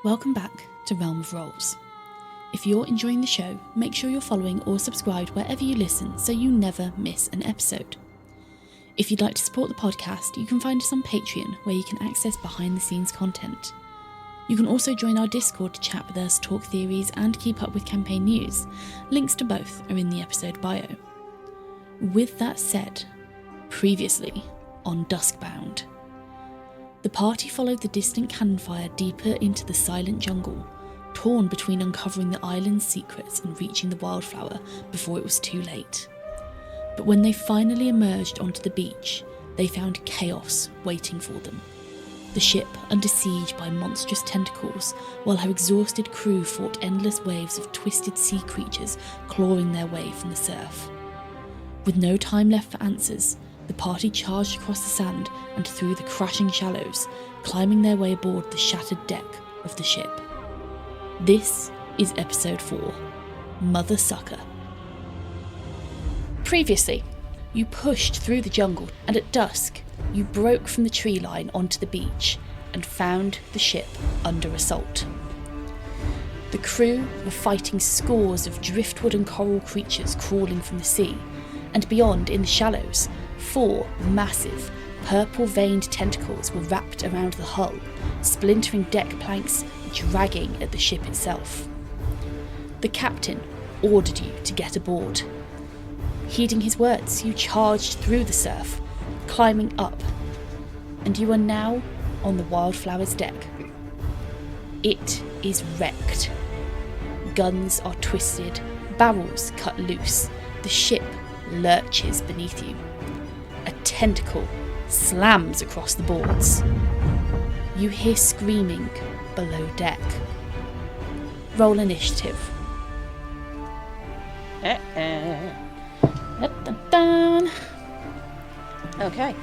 Welcome back to Realm of Rolls. If you're enjoying the show, make sure you're following or subscribed wherever you listen so you never miss an episode. If you'd like to support the podcast, you can find us on Patreon, where you can access behind-the-scenes content. You can also join our Discord to chat with us, talk theories, and keep up with campaign news. Links to both are in the episode bio. With that said, previously on Duskbound. The party followed the distant cannon fire deeper into the silent jungle, torn between uncovering the island's secrets and reaching the wildflower before it was too late. But when they finally emerged onto the beach, they found chaos waiting for them. The ship under siege by monstrous tentacles, while her exhausted crew fought endless waves of twisted sea creatures clawing their way from the surf. With no time left for answers, the party charged across the sand and through the crashing shallows, climbing their way aboard the shattered deck of the ship. This is episode 4, Mother Sucker. Previously, you pushed through the jungle, and at dusk, you broke from the tree line onto the beach and found the ship under assault. The crew were fighting scores of driftwood and coral creatures crawling from the sea, and beyond, in the shallows, 4 massive, purple-veined tentacles were wrapped around the hull, splintering deck planks, dragging at the ship itself. The captain ordered you to get aboard. Heeding his words, you charged through the surf, climbing up, and you are now on the Wildflower's deck. It is wrecked. Guns are twisted, barrels cut loose, the ship lurches beneath you. A tentacle slams across the boards. You hear screaming below deck. Roll initiative. Dun-dun-dun. Okay.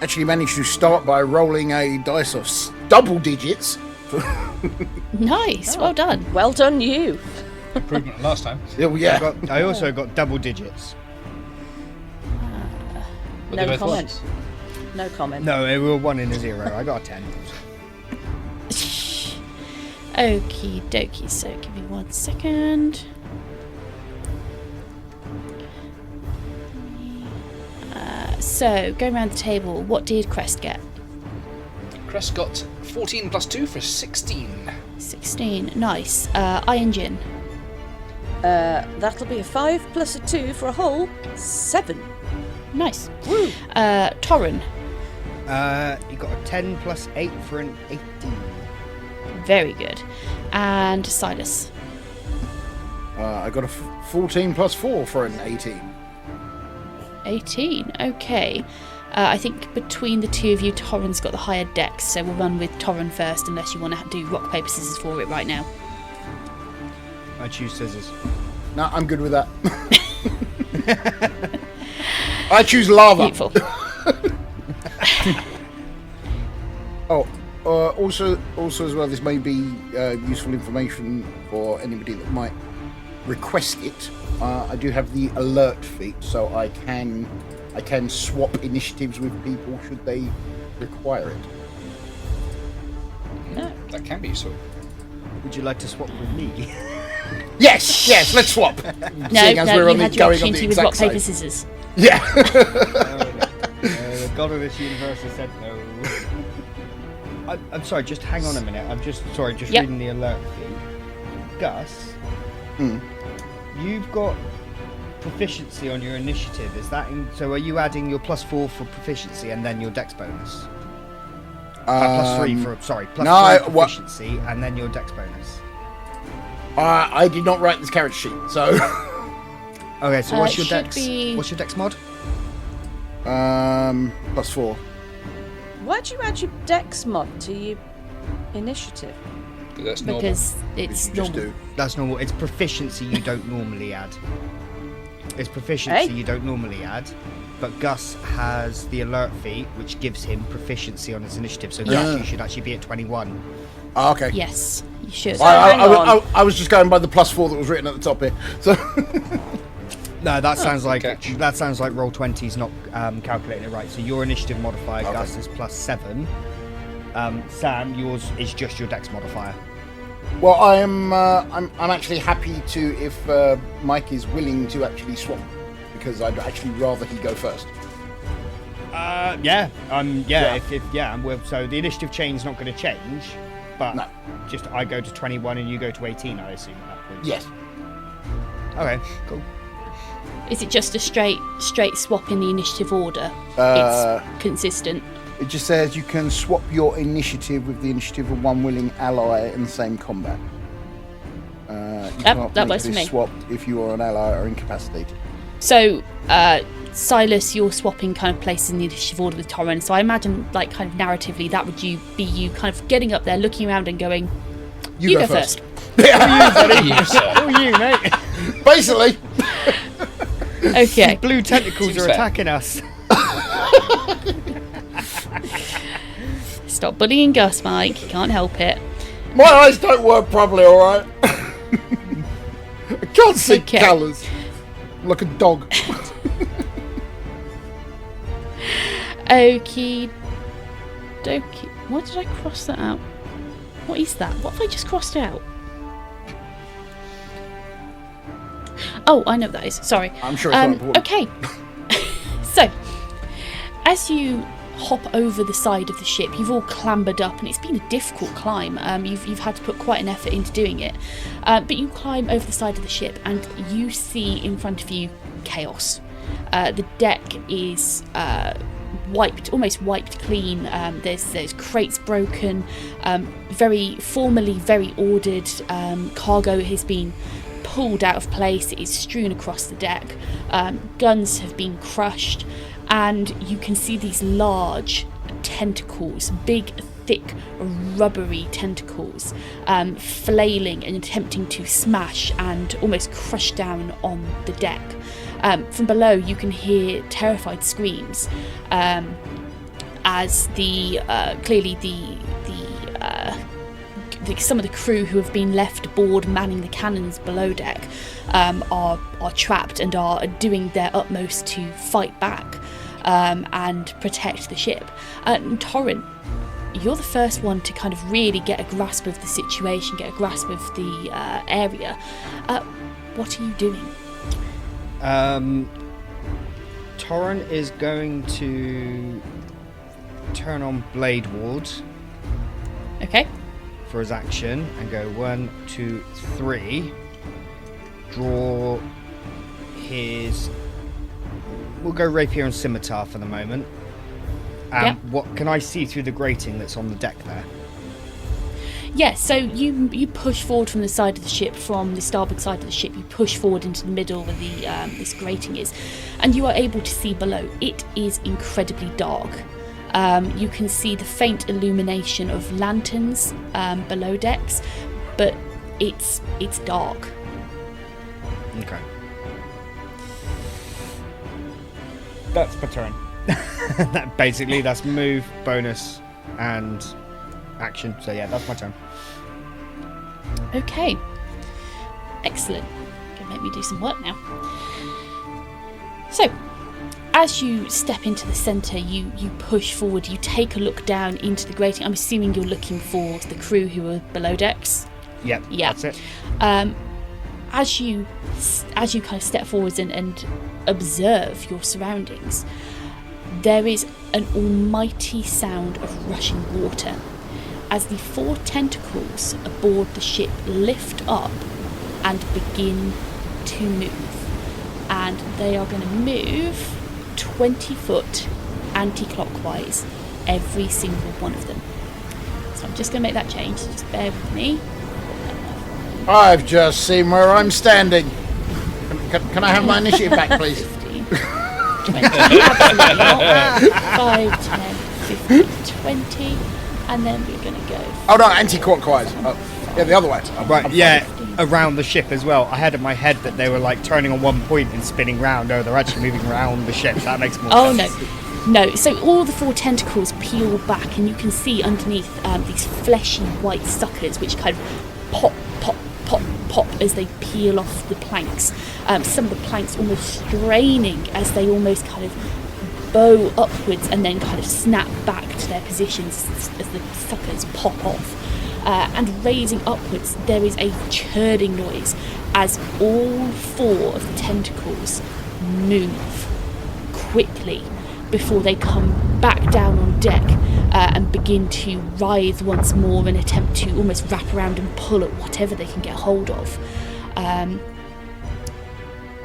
Actually managed to start by rolling a dice of double digits. Nice, well done. Well done, you. Improvement last time. Yeah. I also got double digits. But they No both comment. ones. No comment. No, we were 1 and a 0. I got a 10. Okie dokie, so give me 1 second. So, going around the table, what did Crest get? Crest got 14 plus 2 for 16. 16, nice. Ayaan-Jin, That'll be a 5 plus a 2 for a whole 7. nice. Woo! Torran, You got a 10 plus 8 for an 18. very good. And Silas, I got a 14 plus 4 for an 18. 18, okay. I think between the two of you, Torran's got the higher dex, so we'll run with Torran first, unless you want to do rock, paper, scissors for it right now. I choose scissors. No, I'm good with that. I choose lava. Beautiful. Also as well, this may be useful information for anybody that might request it. I do have the alert feat, so I can swap initiatives with people should they require it. No, that can be useful. Would you like to swap with me? Yes, let's swap. No, Seeing as we're you on had the, your going on the opportunity with rock, exact paper, same. scissors. Yeah. The god of this universe has said no. I'm sorry, just hang on a minute. I'm just Yep. reading the alert feed. Gus, you've got proficiency on your initiative. Is that so? Are you adding your +4 for proficiency and then your dex bonus? +3 for +3 for proficiency and then your dex bonus. I did not write this character sheet, so. Okay, so what's your should dex? be- What's your dex mod? +4. Why'd you add your dex mod to your initiative? That's normal. Because it's You just normal. do. That's normal. It's proficiency you don't normally add. It's proficiency Hey. you don't normally add. But Gus has the alert feat, which gives him proficiency on his initiative. So Gus, you should actually be at 21. Oh, okay. Yes, you should. hang on. I was just going by the +4 that was written at the top here. So. No, that sounds like catch. roll 20's not calculating it right. So your initiative modifier, Okay. Gus, is +7. Sam, yours is just your dex modifier. Well, I'm actually happy to if Mike is willing to actually swap, because I'd actually rather he go first. Yeah. Yeah. So the initiative chain's not going to change, but No. just I go to 21 and you go to 18, I assume at that point. Yes. Okay, cool. Is it just a straight swap in the initiative order? Uh, It's consistent. It just says you can swap your initiative with the initiative of one willing ally in the same combat. You Yep, cannot that make works for this me. swap if you are an ally or incapacitated. So, Silas, you're swapping kind of places in the initiative order with Torran. So I imagine, like, kind of narratively, that would be you kind of getting up there, looking around, and going, "You go first." You, sir. Who are you, mate? Basically. Okay. Blue tentacles Seems are fair. attacking us. Stop bullying Gus, Mike. You can't help it. My eyes don't work properly, alright? I can't see Okay. colours. I'm like a dog. Okie dokie. Why did I cross that out? What is that? What have I just crossed out? Oh, I know what that is. Sorry. I'm sure it's not important. Okay. So, as you hop over the side of the ship, you've all clambered up, and it's been a difficult climb. You've had to put quite an effort into doing it. But you climb over the side of the ship, and you see in front of you chaos. The deck is almost wiped clean. There's crates broken. Very formally, very ordered. Cargo has been pulled out of place. It is strewn across the deck. Guns have been crushed, and you can see these large tentacles, big, thick, rubbery tentacles, flailing and attempting to smash and almost crush down on the deck. From below, you can hear terrified screams as some of the crew who have been left aboard manning the cannons below deck are trapped and are doing their utmost to fight back and protect the ship. Torran, you're the first one to kind of really get a grasp of the situation, get a grasp of the area. What are you doing? Torran is going to turn on Blade Ward Okay. for his action and go 1, 2, 3. Draw his. We'll go rapier and scimitar for the moment. Yeah. What can I see through the grating that's on the deck there? Yeah, so you push forward from the side of the ship, from the starboard side of the ship. You push forward into the middle where the this grating is, and you are able to see below. It is incredibly dark. You can see the faint illumination of lanterns below decks, but it's dark. Okay. That's my turn. Basically, that's move, bonus, and action. So yeah, that's my turn. Okay. Excellent. Gonna make me do some work now. So, as you step into the centre, you push forward, you take a look down into the grating. I'm assuming you're looking for the crew who are below decks. Yep, Yeah. that's it. As you kind of step forwards and observe your surroundings, there is an almighty sound of rushing water as the 4 tentacles aboard the ship lift up and begin to move. And they are going to move 20 foot anti-clockwise, every single one of them. So I'm just going to make that change, so just bear with me. I've just seen where I'm standing. Can I have my initiative back, please? 15, 20, absolutely not. 5, 10, 15, 20, and then we're going to go. Oh no, anti-clockwise. Oh, yeah, the other way. Right, yeah, around the ship as well. I had in my head that they were like turning on one point and spinning round. Oh, they're actually moving around the ship. That makes more Oh sense. no. So all the 4 tentacles peel back, and you can see underneath these fleshy white suckers which kind of pop as they peel off the planks. Some of the planks almost straining as they almost kind of bow upwards and then kind of snap back to their positions as the suckers pop off. And raising upwards, there is a churning noise as all 4 of the tentacles move quickly before they come back down on deck and begin to writhe once more and attempt to almost wrap around and pull at whatever they can get hold of.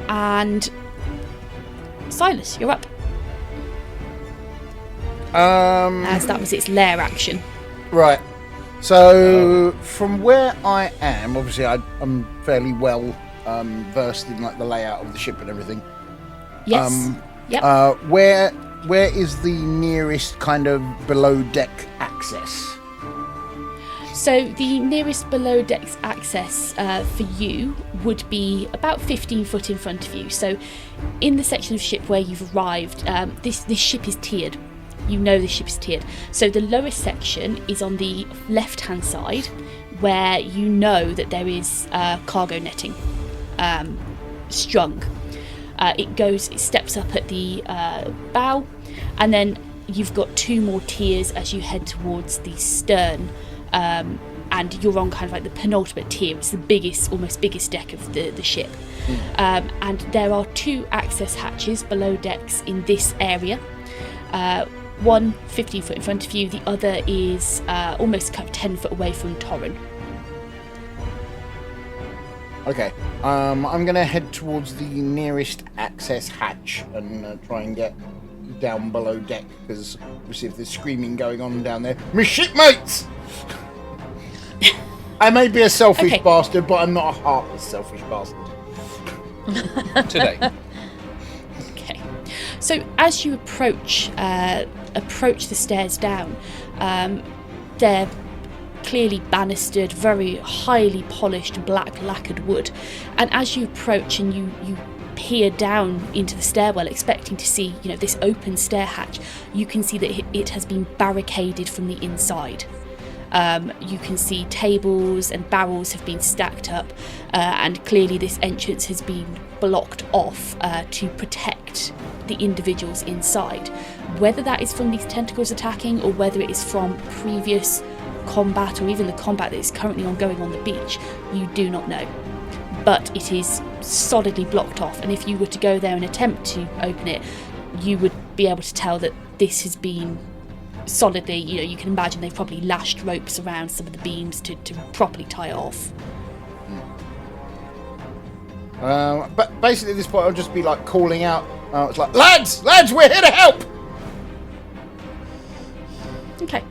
And Silas, you're up. As that was its lair action. Right. So from where I am, obviously I'm fairly well versed in like the layout of the ship and everything. Yes. Yep. Where is the nearest kind of below deck access? So the nearest below deck access for you would be about 15 foot in front of you. So in the section of ship where you've arrived, this ship is tiered. You know the ship is tiered. So the lowest section is on the left-hand side, where you know that there is cargo netting strung. It steps up at the bow, and then you've got 2 more tiers as you head towards the stern, and you're on kind of like the penultimate tier. It's the almost biggest deck of the ship. And there are 2 access hatches below decks in this area. One 15 foot in front of you, the other is almost kind of 10 foot away from Torran. Okay, I'm going to head towards the nearest access hatch and try and get down below deck, because obviously if there's screaming going on down there, my shipmates! I may be a selfish bastard, but I'm not a heartless selfish bastard. Today. Okay, so as you approach the stairs down, they're clearly banistered, very highly polished black lacquered wood, and as you approach and you peer down into the stairwell expecting to see this open stair hatch, you can see that it has been barricaded from the inside. You can see tables and barrels have been stacked up, and clearly this entrance has been blocked off to protect the individuals inside. Whether that is from these tentacles attacking, or whether it is from previous combat, or even the combat that is currently ongoing on the beach, you do not know. But it is solidly blocked off, and if you were to go there and attempt to open it, you would be able to tell that this has been solidly, you can imagine they've probably lashed ropes around some of the beams to properly tie it off. But basically at this point I'll just be like calling out, it's like, lads, we're here to help! Okay.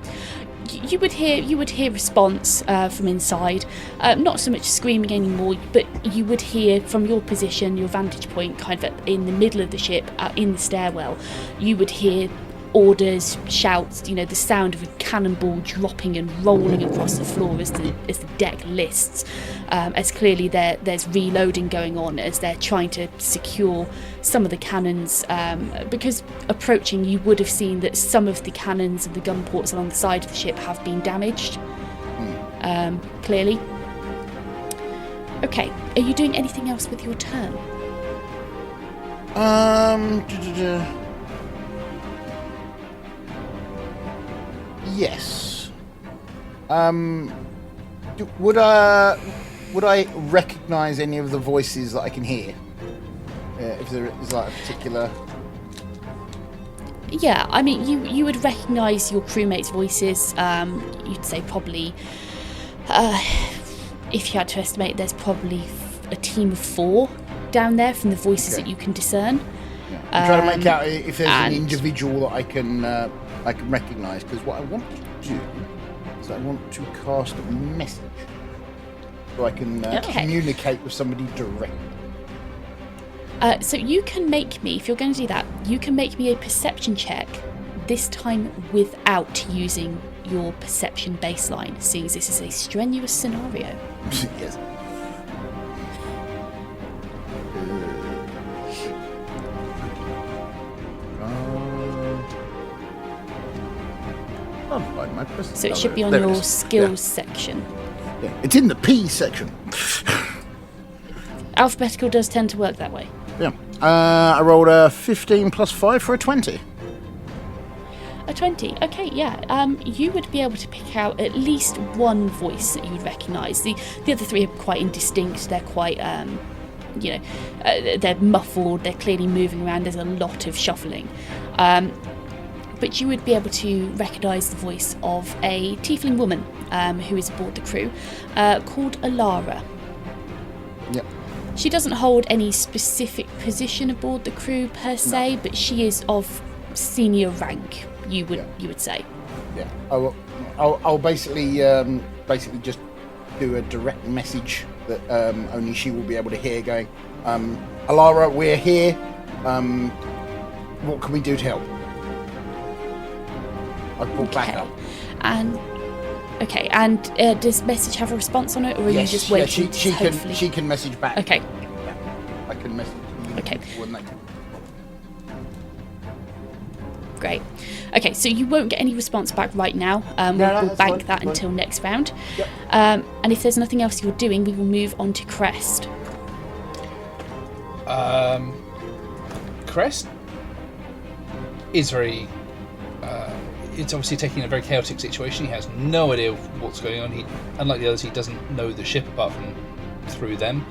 You would hear response from inside, not so much screaming anymore, but you would hear from your position, your vantage point, kind of in the middle of the ship, in the stairwell, you would hear orders, shouts, the sound of a cannonball dropping and rolling across the floor as the deck lists, as clearly there's reloading going on as they're trying to secure some of the cannons, because approaching you would have seen that some of the cannons and the gun ports along the side of the ship have been damaged, clearly. Okay, are you doing anything else with your turn? Yes. Would I recognise any of the voices that I can hear? If there is like a particular... Yeah, I mean, you would recognise your crewmates' voices. You'd say probably, if you had to estimate, there's probably a team of 4 down there from the voices that you can discern. Yeah. I'm trying to make out if there's an individual that I can recognise, because what I want to do is I want to cast a message so I can communicate with somebody directly. So you can make me, if you're going to do that, you can make me a perception check, this time without using your perception baseline, seeing as this is a strenuous scenario. Yes. So it should be on your skills section. Yeah, it's in the P section. alphabetical does tend to work that way. Yeah. I rolled a 15 plus 5 for a 20. A 20. Okay, yeah. You would be able to pick out at least one voice that you would recognise. The other three are quite indistinct. They're quite, they're muffled. They're clearly moving around. There's a lot of shuffling. But you would be able to recognise the voice of a tiefling woman who is aboard the crew, called Alara. Yep. She doesn't hold any specific position aboard the crew per se, but she is of senior rank. You would say. Yeah. I'll basically just do a direct message that only she will be able to hear. Going, Alara, we're here. What can we do to help? I pull back up. And does message have a response on it, or are you just waiting? Yeah, she can message back. Okay. Yeah. I can message. Okay. When they can. Great. Okay, so you won't get any response back right now. We'll bank that until next round. Yep. And if there's nothing else you're doing, we will move on to Crest. Crest is very... it's obviously taking a very chaotic situation. He has no idea what's going on. Unlike the others, he doesn't know the ship apart from through them.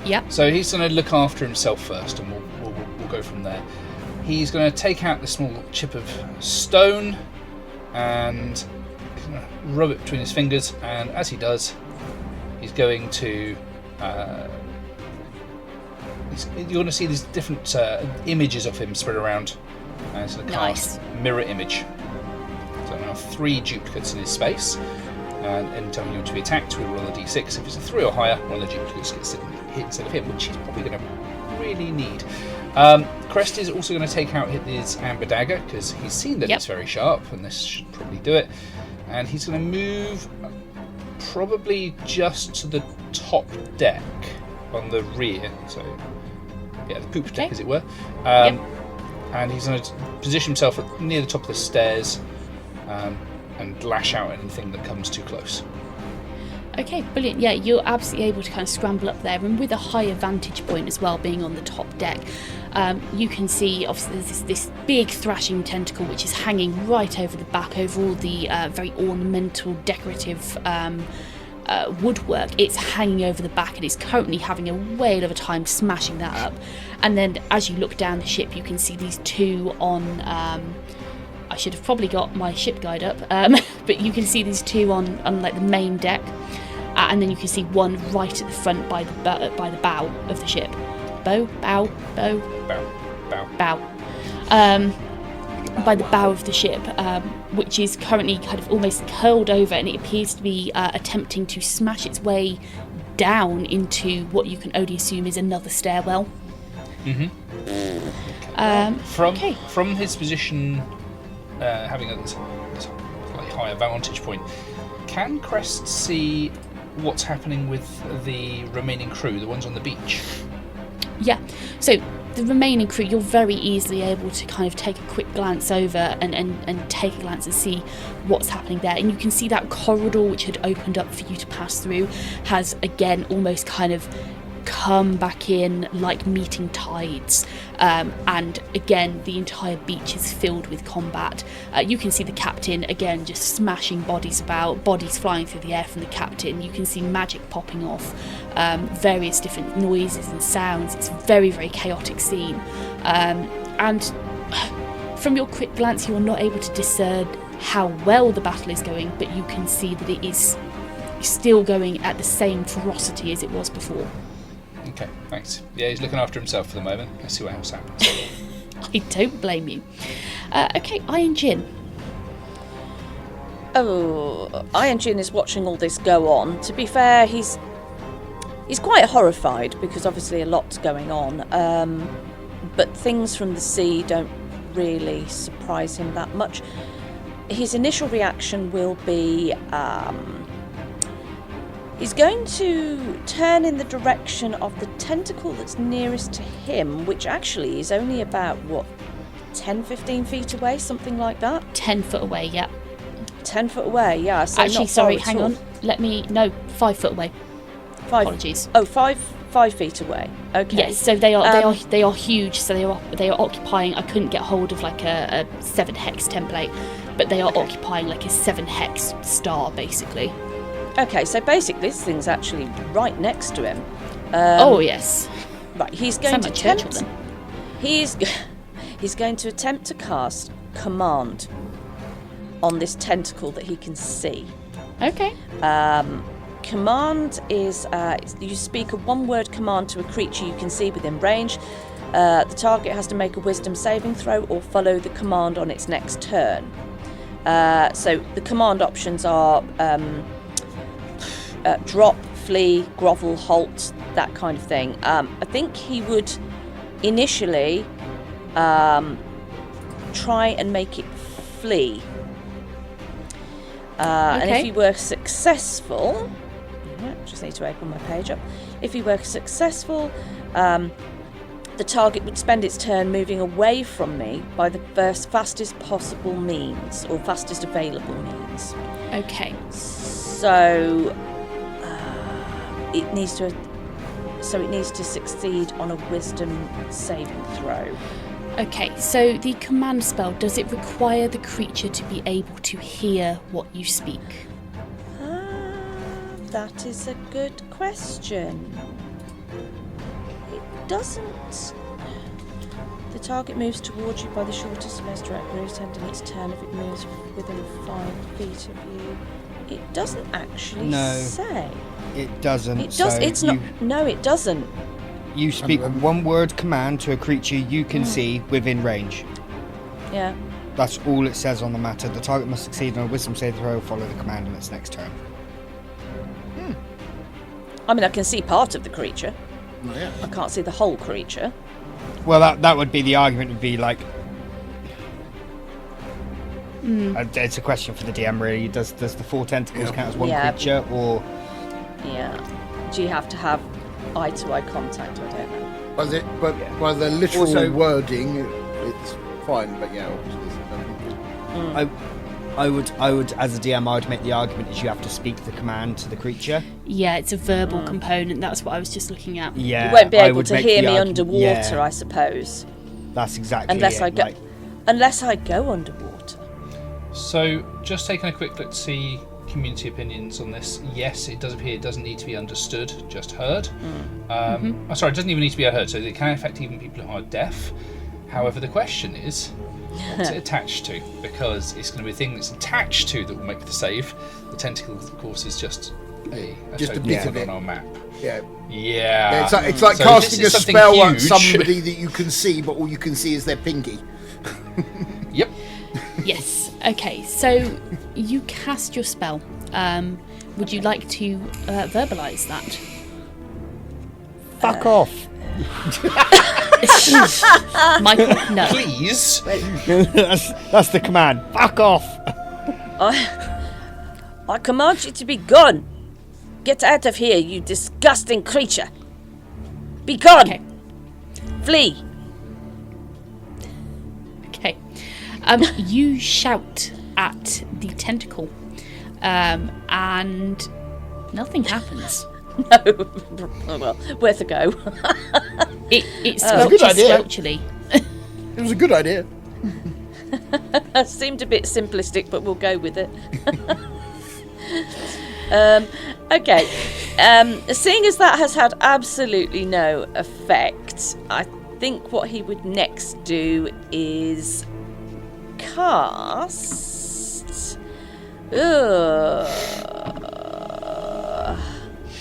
Yep. So he's going to look after himself first, and we'll go from there. He's going to take out the small chip of stone and rub it between his fingers, and as he does, he's going to... you're going to see these different images of him spread around. And he's going to cast mirror image. So now 3 duplicates in his space. And anytime you want to be attacked, we roll a d6. If it's a 3 or higher, one of the duplicates gets hit instead of him, which he's probably going to really need. Crest is also going to take out his amber dagger, because he's seen that it's very sharp, and this should probably do it. And he's going to move probably just to the top deck on the rear, so the poop deck, as it were. And he's going to position himself near the top of the stairs and lash out anything that comes too close. Okay, brilliant. Yeah, you're absolutely able to kind of scramble up there, and with a higher vantage point as well, being on the top deck, you can see obviously there's this big thrashing tentacle which is hanging right over the back, over all the very ornamental, decorative woodwork. It's hanging over the back, and it's currently having a whale of a time smashing that up. And then as you look down the ship, you can see these two on... I should have probably got my ship guide up, but you can see these two on like the main deck, and then you can see one right at the front by the bow of the ship. Bow. By the bow of the ship, which is currently kind of almost curled over, and it appears to be attempting to smash its way down into what you can only assume is another stairwell. From his position, having a slightly higher vantage point, can Crest see what's happening with the remaining crew, the ones on the beach? Yeah, so the remaining crew, you're very easily able to kind of take a quick glance over and take a glance and see what's happening there. And you can see that corridor which had opened up for you to pass through has again almost kind of come back in like meeting tides, and again the entire beach is filled with combat. You can see the captain again just smashing bodies about, bodies flying through the air from the captain. You can see magic popping off, various different noises and sounds. It's a very, very chaotic scene, and from your quick glance you're not able to discern how well the battle is going, but you can see that it is still going at the same ferocity as it was before. Okay, thanks. Yeah, he's looking after himself for the moment. Let's see what else happens. I don't blame you. Okay, Ayaan-Jin. Oh, Ayaan-Jin is watching all this go on. To be fair, he's quite horrified because obviously a lot's going on. But things from the sea don't really surprise him that much. His initial reaction will be... he's going to turn in the direction of the tentacle that's nearest to him, which actually is only about, 10-15 feet away, something like that? 10 foot away, yeah. 10 foot away, yeah. So actually, not sorry, far hang at all. on. 5 foot away. 5. Apologies. Oh, 5 5 feet away. Okay. Yes, so they are huge. So they are occupying. I couldn't get hold of like a 7 hex template, but they are occupying like a 7 hex star basically. Okay, so basically this thing's actually right next to him. Oh yes. Right, he's going Sound to like Churchill attempt. then. He's going to attempt to cast command on this tentacle that he can see. Okay. Command is you speak a 1-word command to a creature you can see within range. The target has to make a wisdom saving throw or follow the command on its next turn. So the command options are drop, flee, grovel, halt, that kind of thing. I think he would initially try and make it flee. And if he were successful, just need to open my page up. If he were successful, the target would spend its turn moving away from me by the fastest possible means, or fastest available means. Okay. So it needs to succeed on a wisdom saving throw. Okay, so the command spell, does it require the creature to be able to hear what you speak? That is a good question. It doesn't. The target moves towards you by the shortest, most direct route, ending its turn if it moves within 5 feet of you. It doesn't actually say. It doesn't. It does. So It's not. No, it doesn't. You speak 1-word command to a creature you can see within range. Yeah. That's all it says on the matter. The target must succeed on a wisdom saving throw, follow the command on its next turn. I mean, I can see part of the creature. Oh, yeah. I can't see the whole creature. Well, that would be the argument. Would be like, it's a question for the DM really. Does the 4 tentacles count as one creature, or? Yeah. Do you have to have eye-to-eye contact? I don't know. But by the literal Also- wording, it's fine. But yeah, obviously. I would, as a DM, I would make the argument is you have to speak the command to the creature. Yeah, it's a verbal component. That's what I was just looking at. Yeah, You won't be I able would to make hear the me argument- underwater, yeah, I suppose. that's exactly Unless it. I go, like- unless I go underwater. So, just taking a quick look to see community opinions on this. Yes, it does appear it doesn't need to be understood, just heard. Oh, sorry, it doesn't even need to be heard, so it can affect even people who are deaf. However, the question is, what's it attached to? Because it's going to be a thing that's attached to that will make the save. The tentacle, of course, is just a bit of it on our map. Yeah. Yeah. It's like So casting this a is something spell on huge. somebody that you can see, but all you can see is their pinky. Yep. Yes. Okay, so you cast your spell. Would you like to verbalise that? Fuck off. Michael, no. Please. that's the command. Fuck off. I command you to be gone. Get out of here, you disgusting creature. Be gone. Okay. Flee. Okay. You shout at the tentacle, and nothing happens. No. Oh, well, worth a go. It That's a good squelches idea. squelchily. It was a good idea. Seemed a bit simplistic, but we'll go with it. Okay. Seeing as that has had absolutely no effect, I think what he would next do is cast.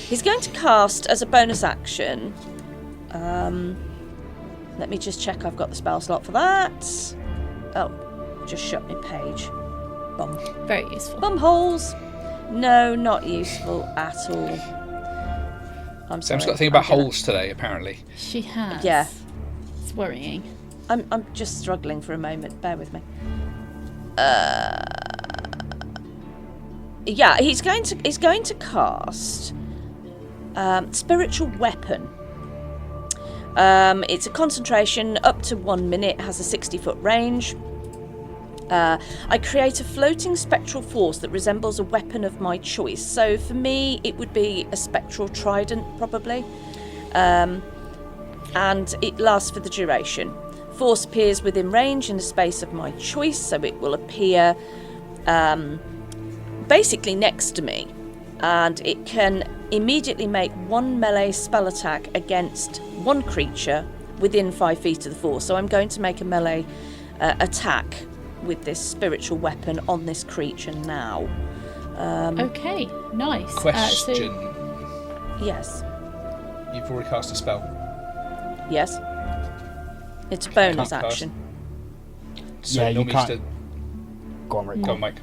He's going to cast as a bonus action. Let me just check I've got the spell slot for that. Oh, just shut my page. Bum. Very useful. Bum holes. No, not useful at all. I'm sorry. Sam's got a thing about I'm gonna- holes today, apparently. She has. Yeah. It's worrying. I'm just struggling for a moment. Bear with me. Yeah, he's going to cast spiritual weapon. It's a concentration up to 1 minute. Has a 60-foot range. I create a floating spectral force that resembles a weapon of my choice. So for me, it would be a spectral trident, probably. and it lasts for the duration. Force appears within range in a space of my choice, so it will appear basically next to me, and it can immediately make one melee spell attack against one creature within 5 feet of the force. So I'm going to make a melee attack with this spiritual weapon on this creature now. Okay, nice. Question. Yes. You've already cast a spell. Yes. It's a bonus Can't cast. action. So Yeah, you normally can't- used Go on, Rick. to... Go on, Mike.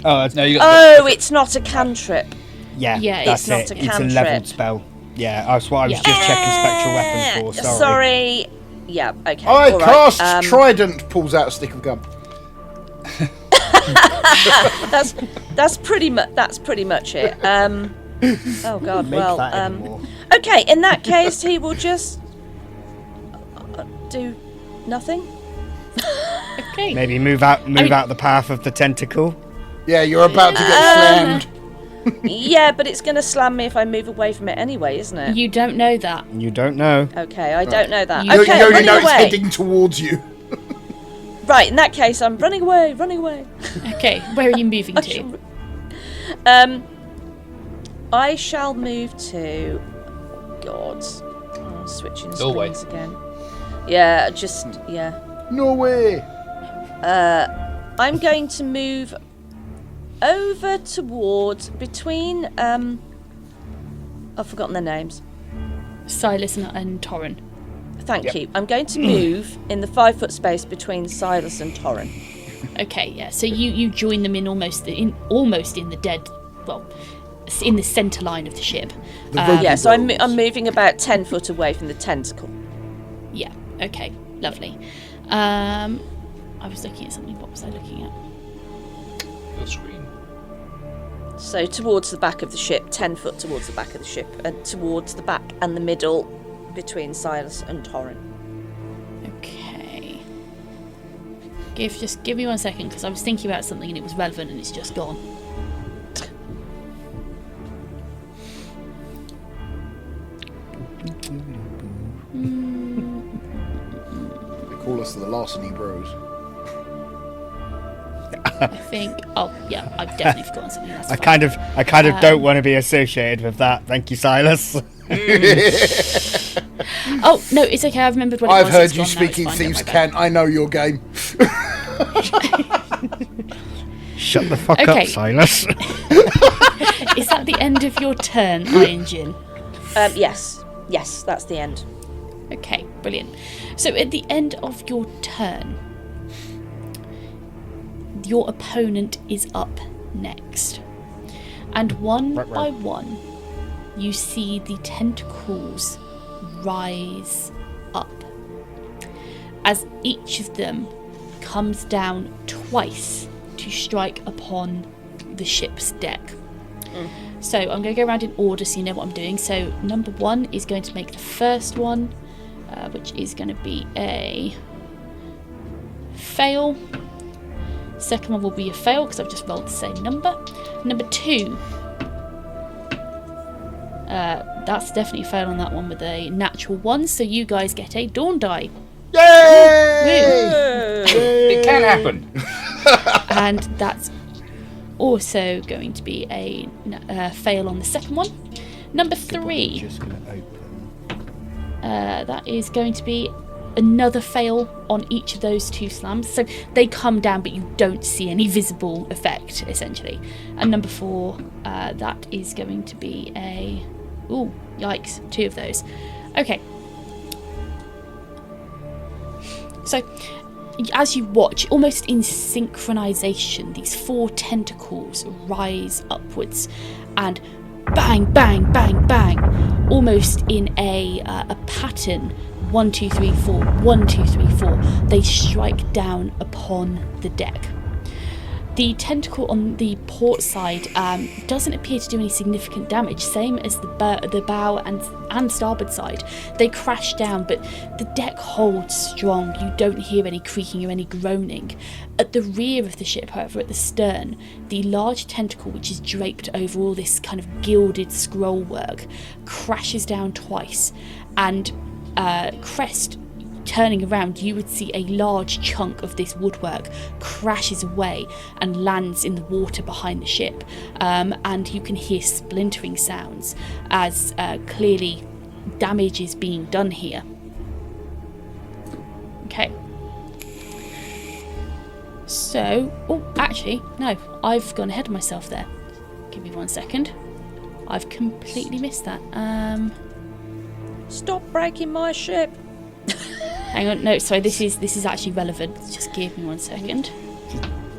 Oh, No, you got Oh, it's not a cantrip. yeah, Yeah, that's it's not it. a It's a cantrip. leveled spell. Yeah, that's what I was just checking spectral weapons for. Sorry. Yeah, okay. I all cast right. Trident, pulls out a stick of gum. That's pretty much it. Oh God. Make Well. that anymore. Okay. In that case, he will just do nothing. Okay. Maybe move out the path of the tentacle. Yeah, you're about to get slammed. Yeah, but it's going to slam me if I move away from it anyway, isn't it? You don't know that. You don't know. Okay, I don't know that. You- Okay, you only running know it's away. heading towards you. Right, in that case, I'm running away. Okay, where are you moving to? I shall move to. God, I'm switching Doorway. screens again. Yeah, yeah. No way. I'm going to move over towards between. I've forgotten their names. Silas and Torran. Thank you. I'm going to move in the 5 foot space between Silas and Torran. Okay, yeah. So you join them in almost in the dead, well, in the centre line of the ship. Yeah, so I'm moving about 10 foot away from the tentacle. Yeah. Okay. Lovely. I was looking at something. What was I looking at? Your screen. So towards the back of the ship, 10 foot towards the back of the ship, and towards the back and the middle between Silas and Torran. Okay. Just give me 1 second, because I was thinking about something and it was relevant and it's just gone. They call us the Larceny Bros. I think. Oh yeah, I've definitely forgotten something. That's I fine. kind of don't want to be associated with that. Thank you, Silas. Oh no, it's okay. I've remembered what it was. I've heard It's you gone now, it's speaking fine, thieves' don't worry cant. I know your game. Shut the fuck Okay. up, Silas. about it. Is that the end of your turn, Ayaan-Jin? Yes, that's the end. Okay, brilliant. So at the end of your turn, your opponent is up next. And one Right. by one, you see the tentacles rise up as each of them comes down twice to strike upon the ship's deck. So I'm going to go around in order so you know what I'm doing. So number 1 is going to make the first one, which is going to be a fail. Second one will be a fail because I've just rolled the same number. Number 2, that's definitely a fail on that one with a natural 1. So you guys get a dawn die. Yay! It can happen. And that's also going to be a fail on the second one. Number 3, Just gonna open. that is going to be another fail on each of those 2 slams. So they come down, but you don't see any visible effect, essentially. And number 4, that is going to be a... Ooh, yikes, 2 of those. Okay. So, as you watch, almost in synchronization, these 4 tentacles rise upwards and bang, bang, bang, bang, almost in a pattern. 1, 2, 3, 4, 1, 2, 3, 4. They strike down upon the deck. The tentacle on the port side doesn't appear to do any significant damage, same as the bow and starboard side. They crash down, but the deck holds strong. You don't hear any creaking or any groaning. At the rear of the ship, however, at the stern, the large tentacle, which is draped over all this kind of gilded scroll work, crashes down twice, and Crest, turning around, you would see a large chunk of this woodwork crashes away and lands in the water behind the ship, and you can hear splintering sounds as clearly damage is being done here. Okay. So, oh, actually, no, I've gone ahead of myself there. Give me 1 second. I've completely missed that. Stop breaking my ship. Hang on, no, sorry, this is actually relevant. Just give me 1 second.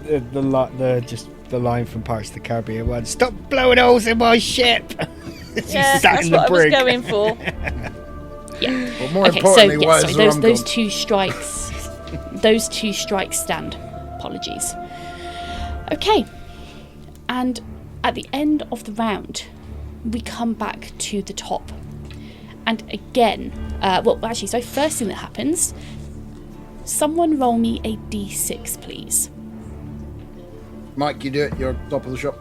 The line from Pirates of the Caribbean one. Stop blowing holes in my ship. Yeah, that's what I was going for. Yeah. But more importantly, so, why yeah, is sorry, the rum those gone? two strikes, those 2 strikes stand. Apologies. Okay, and at the end of the round, we come back to the top. And again, first thing that happens, someone roll me a d6, please. Mike, you do it. You're top of the shop.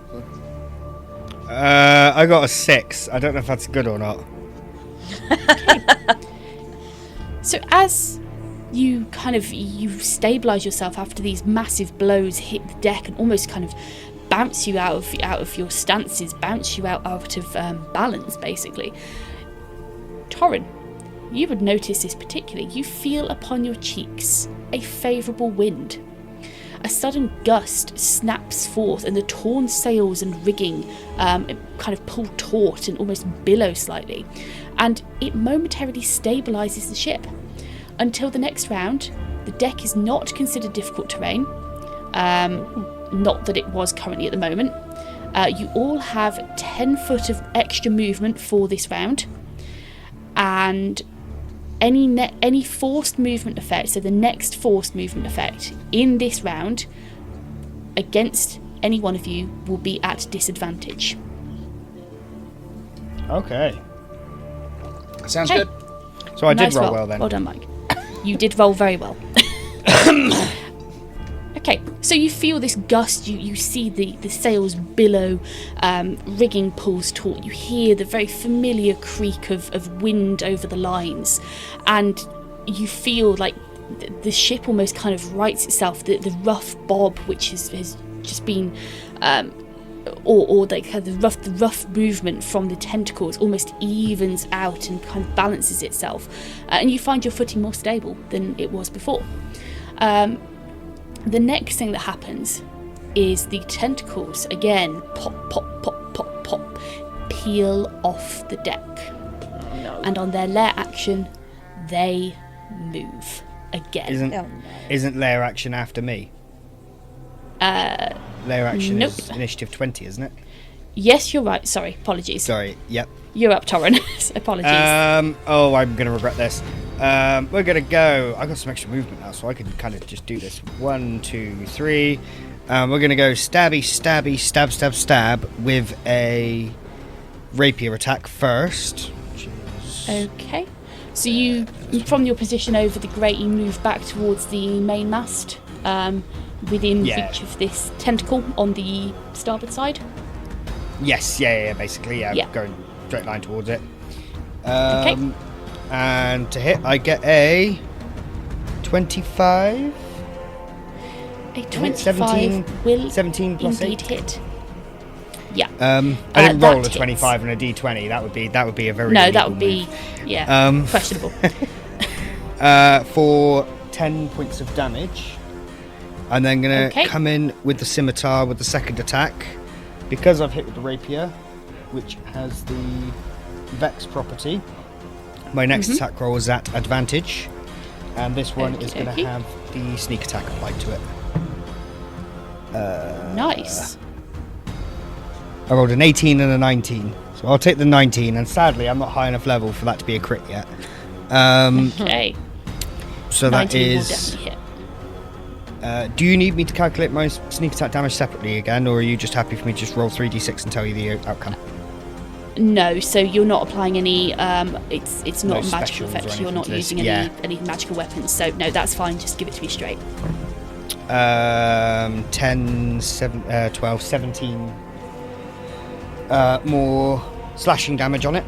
I got a 6. I don't know if that's good or not. So as you stabilise yourself after these massive blows hit the deck and almost kind of bounce you out of your stances, bounce you out of balance, basically. Torran, you would notice this particularly. You feel upon your cheeks a favourable wind. A sudden gust snaps forth and the torn sails and rigging kind of pull taut and almost billow slightly, and it momentarily stabilises the ship. Until the next round, the deck is not considered difficult terrain, not that it was currently at the moment. You all have 10 foot of extra movement for this round, and any forced movement effect, so the next forced movement effect in this round against any one of you will be at disadvantage. Okay. Sounds Okay. good. So I Nice did roll well then. Well done, Mike. You did roll very well. Okay, so you feel this gust, you see the sails billow, rigging pulls taut, you hear the very familiar creak of wind over the lines, and you feel like the ship almost kind of rights itself. The rough bob, which has just been, or like the rough movement from the tentacles almost evens out and kind of balances itself, and you find your footing more stable than it was before. The next thing that happens is the tentacles again pop, pop, pop, pop, pop, peel off the deck. No. And on their lair action, they move again. Isn't lair action after me? Lair action nope. is initiative 20, isn't it? Yes, you're right. Sorry, apologies. Sorry, yep. You're up, Torran. Apologies. I'm going to regret this. We're going to go... I've got some extra movement now, so I can kind of just do this. 1, 2, 3. We're going to go stabby, stabby, stab, stab, stab with a rapier attack first. Okay. So you, from your position over the grate, you move back towards the mainmast, within reach of this tentacle on the starboard side. Yes, basically, going straight line towards it. Okay. And to hit, I get a 25. A 25 17 will 17 plus indeed 8. hit. Yeah. I didn't roll a that 25 and a d20. That would be a very no. illegal That would be move. questionable. For 10 points of damage. And then going to come in with the scimitar with the second attack. Because I've hit with the rapier, which has the Vex property, my next attack roll is at advantage. And this one is going to have the sneak attack applied to it. Nice. I rolled an 18 and a 19. So I'll take the 19, and sadly I'm not high enough level for that to be a crit yet. Okay. So that 19 will is definitely hit. Do you need me to calculate my sneak attack damage separately again, or are you just happy for me to just roll 3d6 and tell you the outcome? No, so you're not applying any. It's not No a magical specials or effect. You're anything not to this. using Yeah. any magical weapons. So no, that's fine. Just give it to me straight. 10, 7, 12, 17 more slashing damage on it.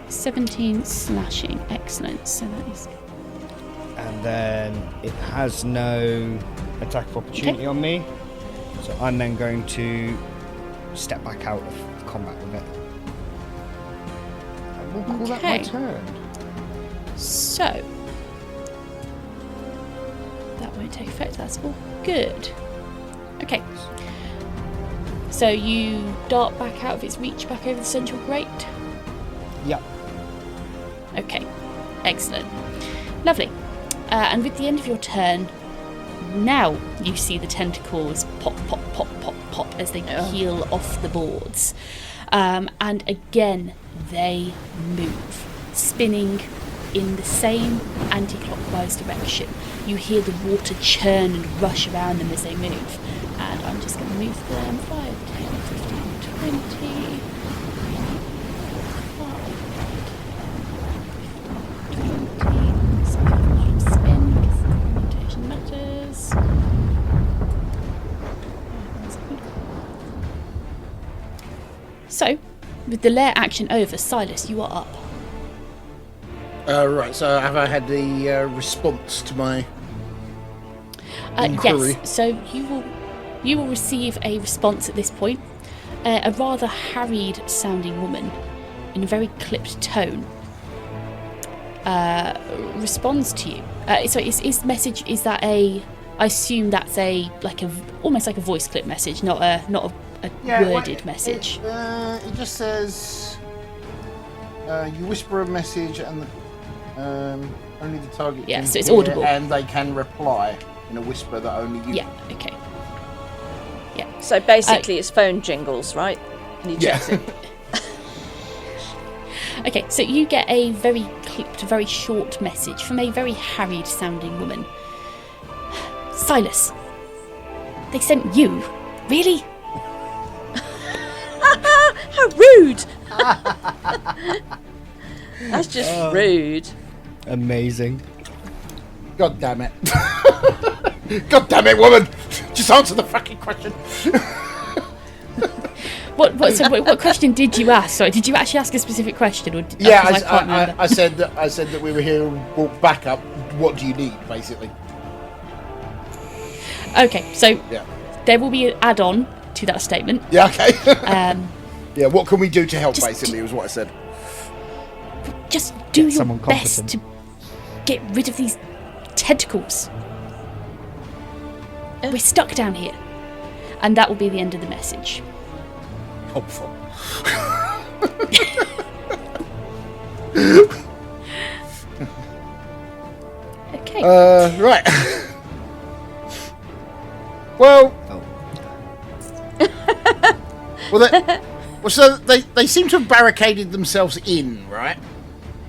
17 slashing. Excellent. So that is. And then it has no attack of opportunity on me. So I'm then going to step back out of combat with it. And we'll call that my Okay. turn. So that won't take effect. That's all good. Okay. So you dart back out of its reach, back over the central grate. Yep. Okay. Excellent. Lovely. And with the end of your turn, now you see the tentacles pop, pop, pop, pop, pop as they peel off the boards. And again, they move, spinning in the same anti-clockwise direction. You hear the water churn and rush around them as they move. And I'm just going to move them 5, 10, 15, 20... 20, spin, because orientation matters. So, with the lair action over, Silas, you are up. Right, so have I had the response to my inquiry? Yes, so you will receive a response at this point. A rather harried sounding woman in a very clipped tone responds to you. So is message, is that a, I assume that's almost like a voice clip message, not a worded message. It just says you whisper a message and only the target Yeah, can so it's hear, audible. and they can reply in a whisper that only you Yeah, okay. Yeah. So basically, it's phone jingles, right? And he checks it. Okay, so you get a very clipped, very short message from a very harried sounding woman. Silas, they sent you? Really? How rude! That's just rude. Amazing. God damn it. God damn it, woman! Just answer the fucking question. What question did you ask? Sorry, did you actually ask a specific question? Or Yeah, because I can't remember. I said that we were here and walked back up. What do you need, basically? Okay, so Yeah. there will be an add-on to that statement. Yeah, okay. Um, Yeah, what can we do to help, Just basically, was what I said. just do Get your someone best competent. to get rid of these tentacles. We're stuck down here. And that will be the end of the message. Hopeful. Okay. Right. Well. So they seem to have barricaded themselves in, right?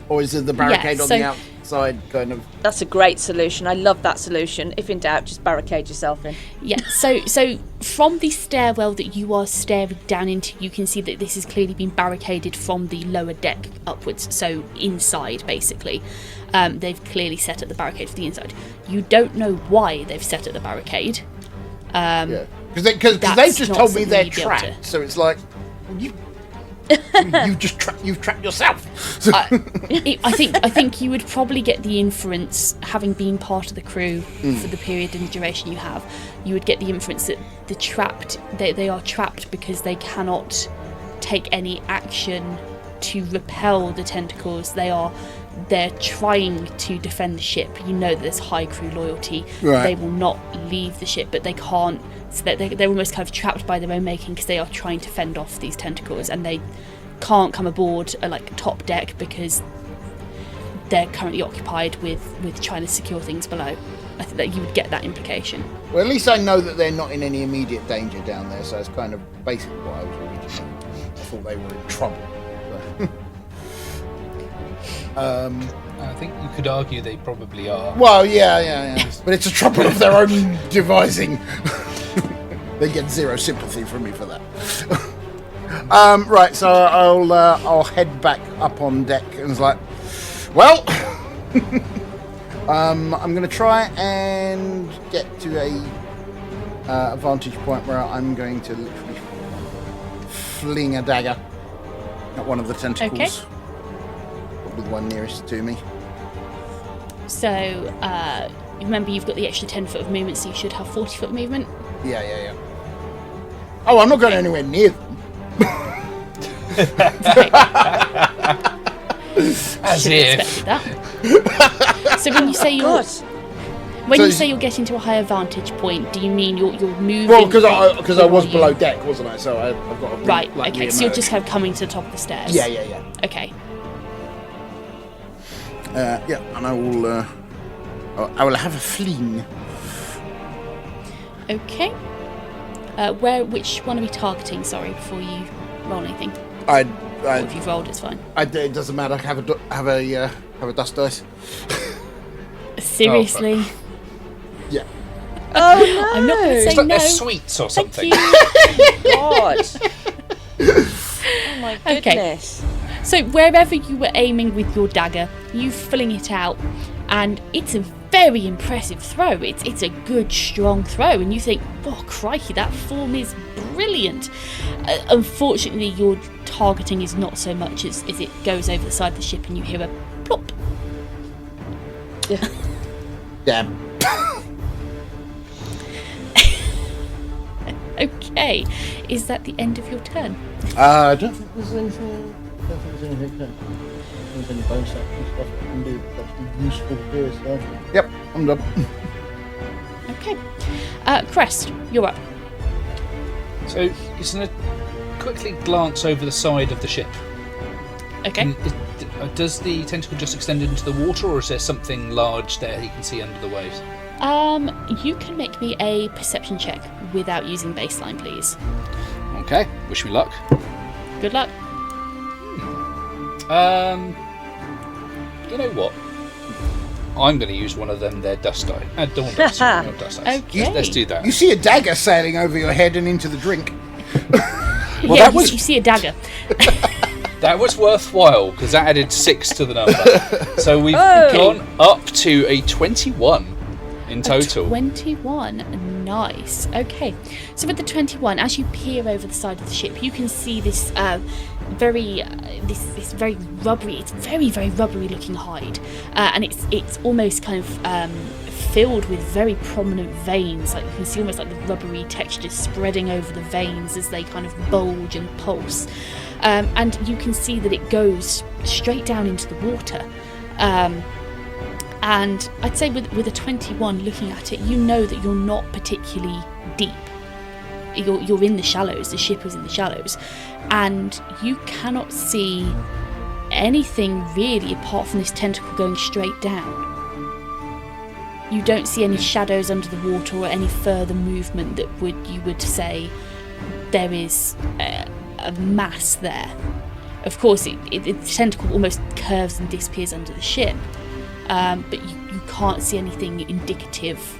Or is it the barricade on so- the outside, kind of? That's a great solution. I love that solution. If in doubt, just barricade yourself in. Yeah, so from the stairwell that you are staring down into, you can see that this has clearly been barricaded from the lower deck upwards, so inside, basically. They've clearly set up the barricade for the inside. You don't know why they've set up the barricade. Yeah. Because That's they've just not told me something they're you'd be able to- trapped, so it's like, well, you've trapped yourself. I think you would probably get the inference, having been part of the crew for the period and duration you have, you would get the inference that they are trapped because they cannot take any action to repel the tentacles. They're trying to defend the ship. You know that there's high crew loyalty. Right. They will not leave the ship, but they can't. So they're almost kind of trapped by their own making because they are trying to fend off these tentacles, and they can't come aboard top deck because they're currently occupied with trying to secure things below. I think that you would get that implication. Well, at least I know that they're not in any immediate danger down there, so it's kind of basically what I was really doing. I thought they were in trouble. I think you could argue they probably are. Well, yeah. But it's a trouble of their own devising. They get zero sympathy from me for that. Right, so I'll head back up on deck and it's like, well, I'm going to try and get to a vantage point where I'm going to literally fling a dagger at one of the tentacles. Okay. Probably the one nearest to me. So, remember you've got the extra 10 foot of movement, so you should have 40 foot movement. Yeah. Oh, I'm not going anywhere near them. As Should have expected that. So when you say you're getting to a higher vantage point, do you mean you're moving? Well, because I was below deck, wasn't I? So I've got to right. Like, okay. So you're just kind of coming to the top of the stairs. Yeah. Okay. And I will have a fling. Okay. Which one are we targeting? Sorry, before you roll anything. Or if you've rolled, it's fine. It doesn't matter. Have a dust dice. Seriously. Oh, Yeah. Oh no! I'm not going to It's say like no. they're sweets or something. Thank you. God. Oh my goodness. So wherever you were aiming with your dagger, you fling it out, and it's a very impressive throw. It's a good, strong throw, and you think, oh crikey, that form is brilliant. Unfortunately, your targeting is not so much as it goes over the side of the ship, and you hear a plop. Damn. Okay, is that the end of your turn? I don't think there's anything. There's any bonus action stuff I can do that's useful here. So. Yep, I'm done. Okay. Crest, you're up. So he's going to quickly glance over the side of the ship. Okay. Does the tentacle just extend into the water, or is there something large there he can see under the waves? You can make me a perception check without using baseline, please. Okay, wish me luck. Good luck. You know what? I'm going to use one of them. Their dust die. Dawn dust. Not dust dice. Okay. Let's do that. You see a dagger sailing over your head and into the drink. Well, yeah, that was you see a dagger. that was worthwhile because that added 6 to the number. So we've gone up to a 21 in total. 21, nice. Okay, so with the 21, as you peer over the side of the ship, you can see this very rubbery. It's very rubbery looking hide, and it's almost kind of filled with very prominent veins. Like you can see almost like the rubbery texture spreading over the veins as they kind of bulge and pulse. And you can see that it goes straight down into the water. And I'd say with a 21 looking at it, you know that you're not particularly deep. You're in the shallows, the ship is in the shallows, and you cannot see anything really apart from this tentacle going straight down. You don't see any shadows under the water or any further movement that you would say there is a mass there. Of course, the tentacle almost curves and disappears under the ship, but you can't see anything indicative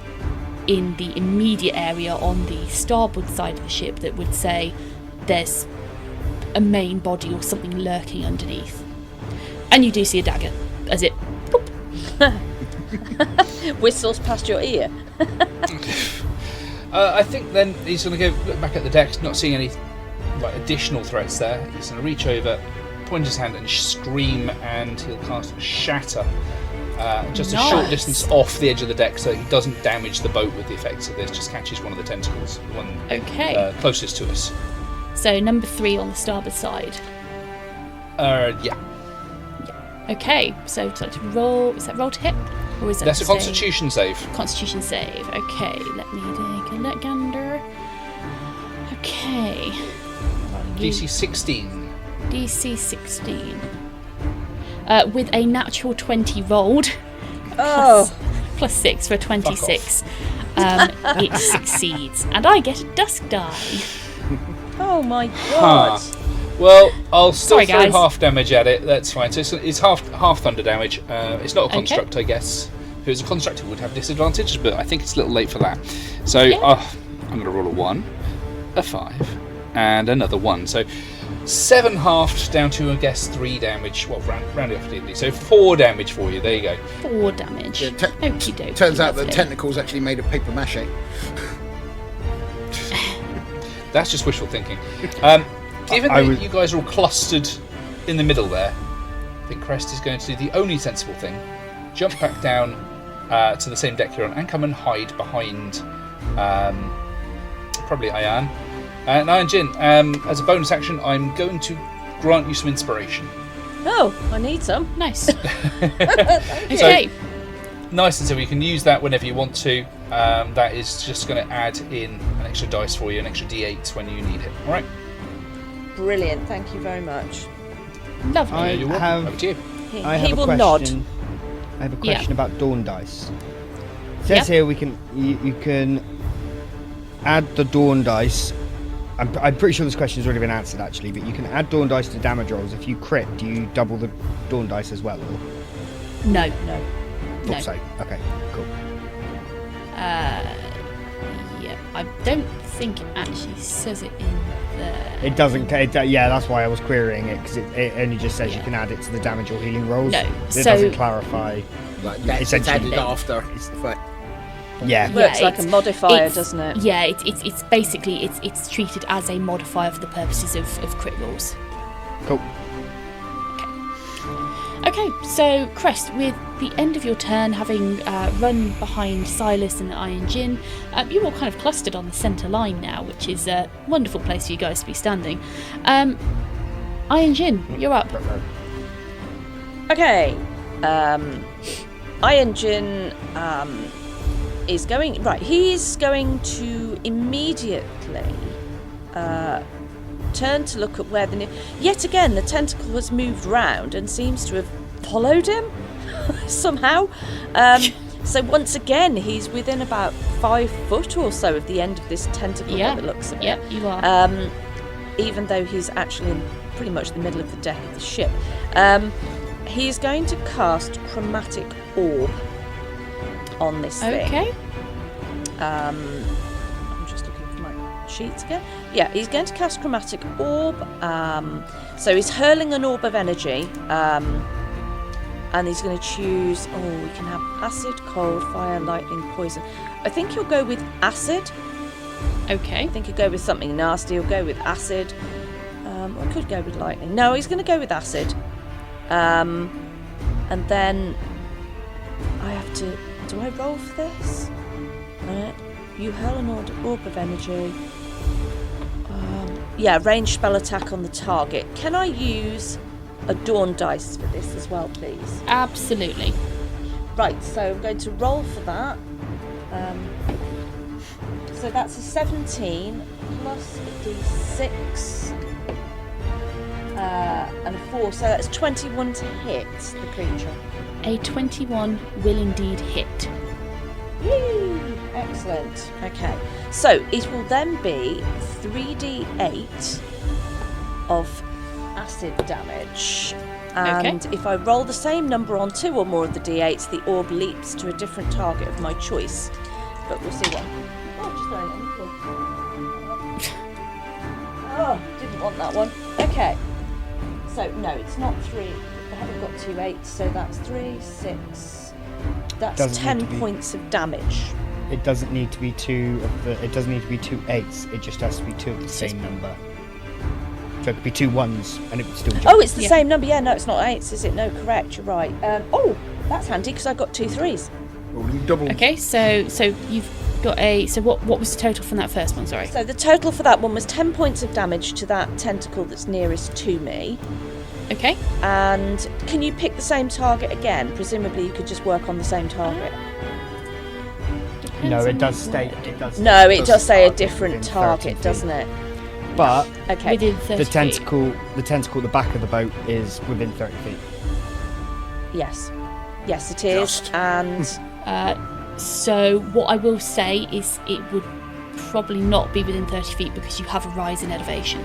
in the immediate area on the starboard side of the ship that would say there's a main body or something lurking underneath. And you do see a dagger as it Whistles past your ear. I think then he's going to go look back at the deck, not seeing any additional threats there. He's going to reach over, point his hand and scream, and he'll cast Shatter. Just a short distance off the edge of the deck so he doesn't damage the boat with the effects of this, just catches one of the tentacles, the one closest to us. So number 3 on the starboard side. Yeah. Okay, so it's like to roll. Is that roll to hit? Or is that That's a Constitution save. Constitution save. Okay, let me take a look gander. Okay. DC 16. DC 16. With a natural 20 rolled. Plus 6 for a 26. It succeeds. And I get a dusk die. Oh my god. Well, I'll still Sorry, throw guys. half damage at it. That's fine. So it's half thunder damage. It's not a construct, I guess. If it was a construct, it would have disadvantage, but I think it's a little late for that. So I'm going to roll a 1, a 5, and another 1. So 7 halved down to, I guess, 3 damage. Well, round it off to D. So 4 damage for you. There you go. 4 damage. Yeah, Okie dokie. Turns out lovely. the tentacle's actually made of paper mache. That's just wishful thinking. Given that you guys are all clustered in the middle there, I think Crest is going to do the only sensible thing: jump back down to the same deck you're on and come and hide behind probably Ayaan. And Ayaan-Jin, as a bonus action, I'm going to grant you some inspiration. Oh, I need some. Nice. Thank you. Okay. Nice and simple. You can use that whenever you want to. That is just going to add in an extra dice for you, an extra D8 when you need it. All right. Brilliant. Thank you very much. Lovely. You're welcome. Over to you. He will nod. I have a question about dawn dice. It says Yeah. here you can add the dawn dice. I'm pretty sure this question has already been answered actually, but you can add dawn dice to damage rolls. If you crit, do you double the dawn dice as well? Or? No. Thought so. Okay, cool. Yeah, I don't think it actually says it in there. It doesn't. Yeah, that's why I was querying it, because it only just says you Yeah. can add it to the damage or healing rolls. No, It so- doesn't clarify. Like that's Essentially. added after. It's the fact. Yeah. Works like a it's- modifier, it's- doesn't it? Yeah, it's basically it's treated as a modifier for the purposes of crit rolls. Cool. Okay, so Crest, with the end of your turn, having run behind Silas and Ayaan-Jin, you're all kind of clustered on the centre line now, which is a wonderful place for you guys to be standing. Ayaan-Jin, you're up. Okay. Ayaan-Jin is going... Right, he's going to immediately turn to look at where the... Yet again, the tentacle has moved round and seems to have followed him somehow. So once again, he's within about 5 foot or so of the end of this tentacle Yeah, by the looks of it. yep, you are. Even though he's actually in pretty much the middle of the deck of the ship. He's going to cast Chromatic Orb on this thing. Okay. I'm just looking for my sheets again. Yeah, he's going to cast Chromatic Orb. So he's hurling an orb of energy. And he's going to choose... Oh, we can have acid, cold, fire, lightning, poison. I think he'll go with acid. Okay. I think he'll go with something nasty. He'll go with acid. I could go with lightning. No, he's going to go with acid. And then I have to... Do I roll for this? You hurl an orb of energy. Yeah, ranged spell attack on the target. Can I use a dawn dice for this as well, please? Absolutely. Right, so I'm going to roll for that. So that's a 17 plus a d6 and a 4, so that's 21 to hit the creature. A 21 will indeed hit. Yay! Excellent. Okay, so it will then be 3d8 of acid damage. And if I roll the same number on 2 or more of the d8s, the orb leaps to a different target of my choice. But we'll see what. Oh, just throwing it on the floor. Oh, didn't want that one. Okay. So, no, it's not 3. I haven't got 2 8s, so that's 3, 6. That's Doesn't 10 need to be- points of damage. It doesn't need to be 2 of the. It doesn't need to be 2 8s. It just has to be 2 of the same number. So it could be 2 1s, and it would still jump. Oh, it's the Yeah. same number. Yeah, no, it's not 8s, is it? No, correct. You're right. Oh, that's handy because I got 2 3s. Rolling double. Okay, so you've got a... So what was the total from that first one, sorry? So the total for that one was 10 points of damage to that tentacle that's nearest to me. Okay. And can you pick the same target again? Presumably you could just work on the same target. No, Depends it on does the state. word. It does. No, it does say a target different within 30 target, feet. doesn't it? But Okay. Within 30 the feet. tentacle at the back of the boat is within 30 feet. Yes. Yes, it is. Just. And So what I will say is it would probably not be within 30 feet because you have a rise in elevation.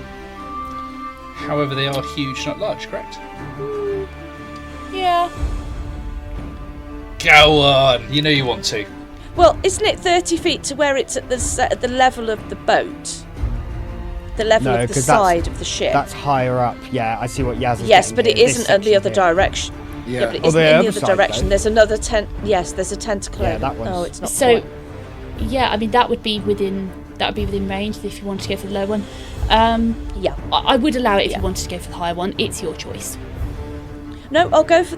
However, they are huge, not large, correct? Yeah. Go on! You know you want to. Well, isn't it 30 feet to where it's at the level of the boat? The level of the 'cause side of the ship. That's higher up. Yeah, I see what Yaz is Yes, getting but it here. This isn't in the section other here. direction. Yeah. But it Oh, isn't the in the other other side, direction. though. There's another Yes, there's a tentacle. Yeah, that one's- Oh, it's not. So, quite. yeah, I mean that would be within range if you wanted to go for the low one. Yeah. I would allow it if Yeah. you wanted to go for the higher one. It's your choice. No, I'll go for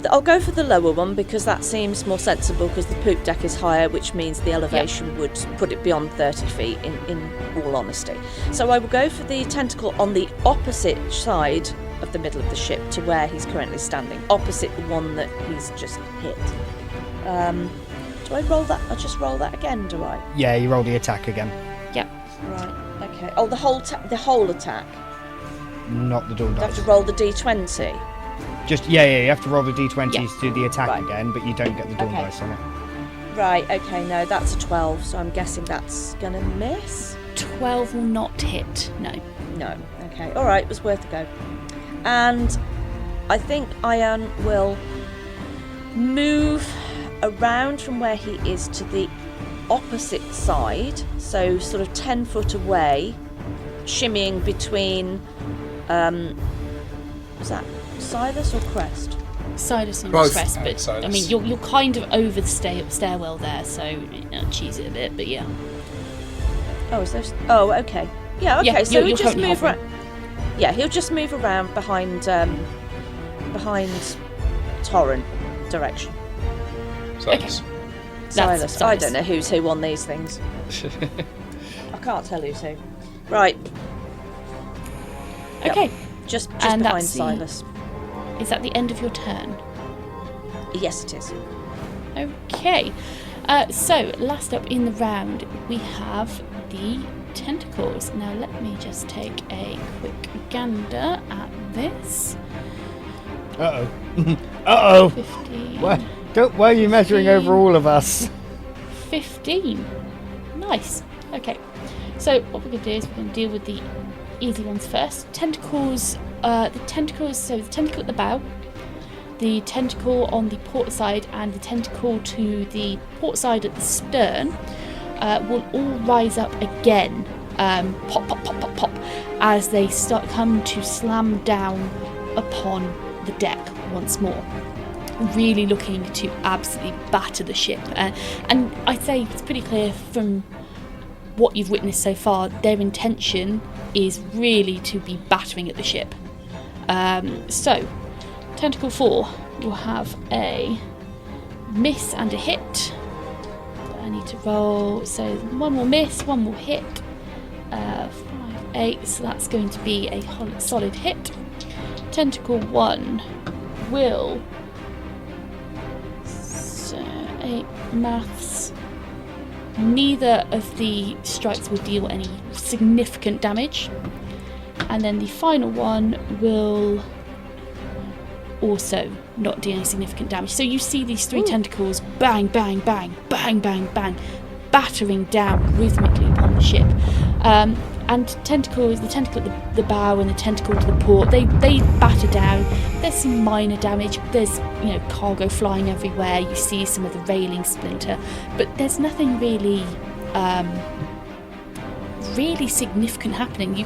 the lower one because that seems more sensible because the poop deck is higher, which means the elevation would put it beyond 30 feet. In all honesty, so I will go for the tentacle on the opposite side of the middle of the ship to where he's currently standing, opposite the one that he's just hit. Do I roll that? I'll just roll that again, do I? Yeah, you roll the attack again. Yep. Right. Okay. Oh, the whole attack. Not the dawn I have dice. to roll the d20. Just you have to roll the d20s Yeah. to do the attack Right. again, but you don't get the dawn Okay. dice on it. Right. Okay. No, that's a 12. So I'm guessing that's gonna miss. 12 will not hit. No. No. Okay. All right. It was worth a go. And I think Ayaan will move around from where he is to the opposite side, so sort of 10 foot away, shimmying between. Was that Silas or Crest? Silas and Both. Crest, but Silas. I mean you're kind of over the stairwell there, so cheese it a bit, but yeah. Oh, is there? Oh, okay. Yeah. Okay. Yeah, so you're he'll just currently move around. hovering. Yeah, he'll just move around behind Torran direction. Silas. Silas. I Silas. don't know who's who on these things. I can't tell who's who. Right. Yep. Okay. Just And behind that's the- Silas. Is that the end of your turn? Yes, it is. Okay. So last up in the round we have the tentacles. Now let me just take a quick gander at this. Uh oh. Uh oh. 15. Why are you measuring over all of us? 15. Nice. Okay. So what we're going to do is we're going to deal with the easy ones first. Tentacles. The tentacles. So the tentacle at the bow, the tentacle on the port side, and the tentacle to the port side at the stern will all rise up again. Pop, pop, pop, pop, pop, as they come to slam down upon the deck once more, really looking to absolutely batter the ship. And I'd say it's pretty clear from what you've witnessed so far, their intention is really to be battering at the ship. So, Tentacle 4 will have a miss and a hit. I need to roll, so one will miss, one will hit. 5, 8, so that's going to be a solid hit. Tentacle 1 will... So, 8 maths. Neither of the strikes will deal any significant damage. And then the final one will also not do any significant damage. So you see these three tentacles bang, bang, bang, bang, bang, bang, battering down rhythmically upon the ship. And tentacles, the tentacle at the bow and the tentacle to the port, they batter down. There's some minor damage. There's cargo flying everywhere. You see some of the railing splinter, but there's nothing really really significant happening.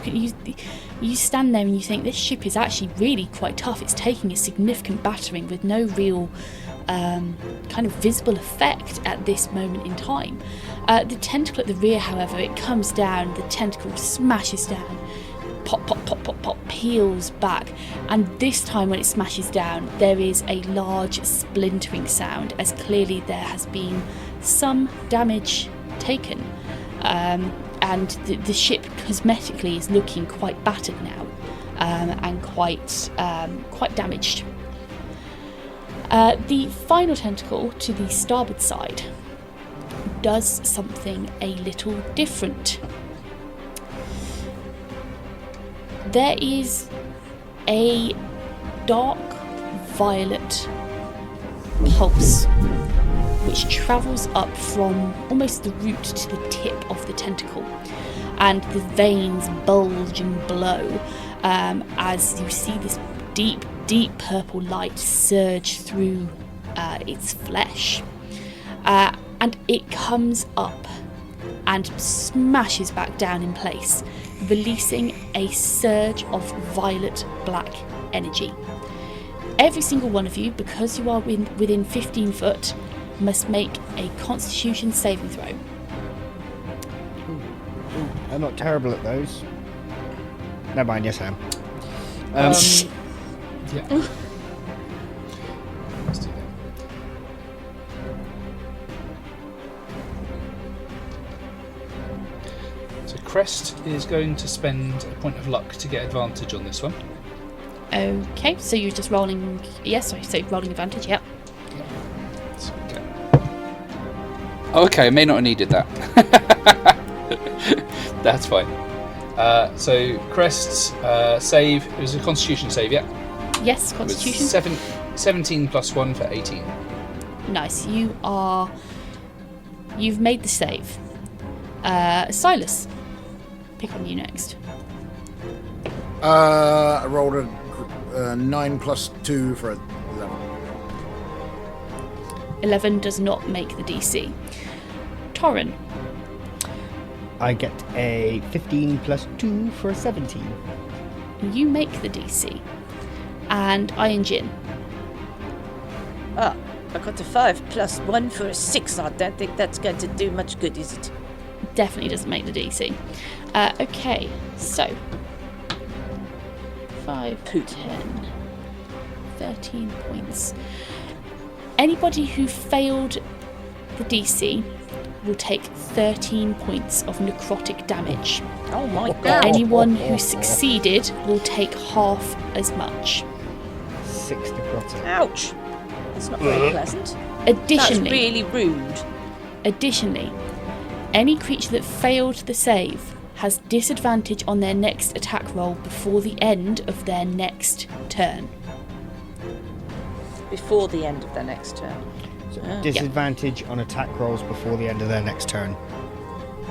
You stand there and you think this ship is actually really quite tough. It's taking a significant battering with no real kind of visible effect at this moment in time. The tentacle at the rear, however, it comes down, the tentacle smashes down, pop, pop, pop, pop, pop, peels back, and this time when it smashes down, there is a large splintering sound, as clearly there has been some damage taken. And the ship cosmetically is looking quite battered now, and quite damaged. The final tentacle to the starboard side does something a little different. There is a dark violet pulse which travels up from almost the root to the tip of the tentacle, and the veins bulge and blow as you see this deep, deep purple light surge through its flesh. And it comes up and smashes back down in place, releasing a surge of violet-black energy. Every single one of you, because you are within 15 foot, must make a Constitution saving throw. I'm not terrible at those. Never mind, yes I am. Yeah. Let's do that. So Crest is going to spend a point of luck to get advantage on this one. Okay, so you're just rolling... Yes, sorry, so rolling advantage, yep. Okay. Okay, I may not have needed that. That's fine. So Crest's save, it was a Constitution save, yeah? Yes, Constitution. It was 17 plus 1 for 18. Nice, you've made the save. Silas, pick on you next. I rolled a 9 plus 2 for 11. 11 does not make the DC. Torran, I get a 15 plus 2 for a 17. you make the DC. And Ayaan-Jin, I got a 5 plus 1 for a 6. I don't think that's going to do much good, is it? definitely doesn't make the DC. Okay, so 5, 10, 13 points. Anybody who failed the DC will take 13 points of necrotic damage. Oh my god. Anyone who succeeded will take half as much. 6 necrotic. Ouch. That's not very pleasant. Additionally, That's really rude. Additionally, any creature that failed the save has disadvantage on their next attack roll before the end of their next turn. Before the end of their next turn. So disadvantage on attack rolls before the end of their next turn.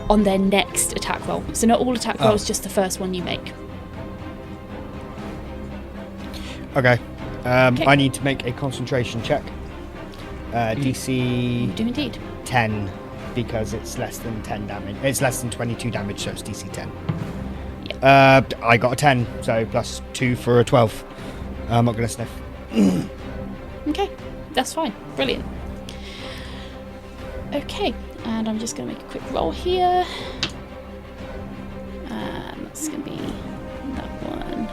On their next attack roll. So not all attack rolls, just the first one you make. Okay. Okay. I need to make a concentration check. DC You do indeed. 10 because it's less than 10 damage. It's less than 22 damage, so it's DC 10. Yep. I got a 10, so plus 2 for a 12. I'm not going to sniff. Okay, that's fine. Brilliant. Okay, and I'm just going to make a quick roll here. And that's going to be that one.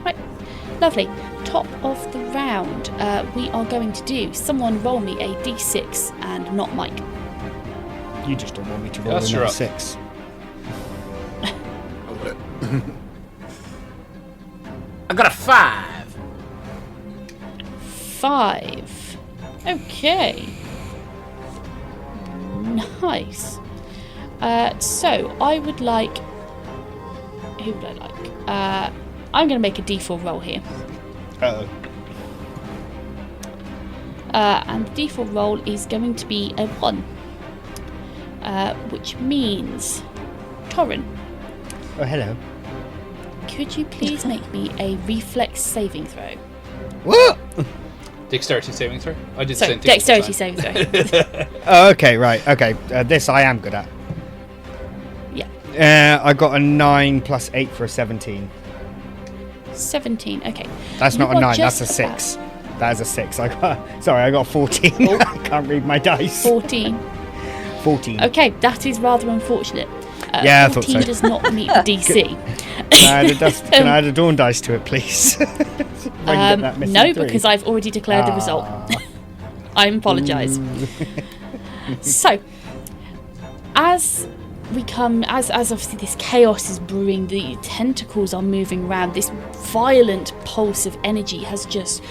Right, lovely. Top of the round, we are going to do someone roll me a d6 and not Mike. You just don't want me to roll That's another right. 6. I got a 5. 5. Okay. Nice. So I would like. Who would I like? I'm going to make a d4 roll here. Uh-oh. And the default roll is going to be a 1. Which means, Torran, Oh, hello. could you please make me a reflex saving throw? What? Dexterity saving throw? I did Sorry, the same thing. dexterity saving throw. Oh, okay, right. Okay, this I am good at. Yeah. I got a 9 plus 8 for a 17. 17, okay. That's You not a are 9, that's just a 6. That is a 6. I got 14. Oh. I can't read my dice. 14. 14. Okay, that is rather unfortunate. Yeah, I thought 14 so. does not meet the DC. Can I add a dawn dice to it, please? If I can get that missing No, 3. because I've already declared the result. I apologise. So, as we come, as obviously this chaos is brewing, the tentacles are moving around, this violent pulse of energy has just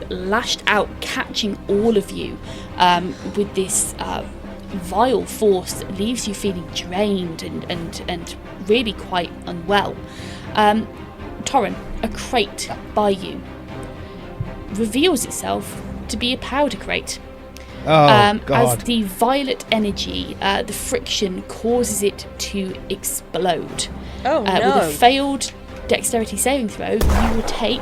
lashed out, catching all of you with this vile force that leaves you feeling drained and really quite unwell. Torran, a crate by you reveals itself to be a powder crate. Oh, God. As the violet energy, the friction causes it to explode. Oh, With a failed dexterity saving throw, you will take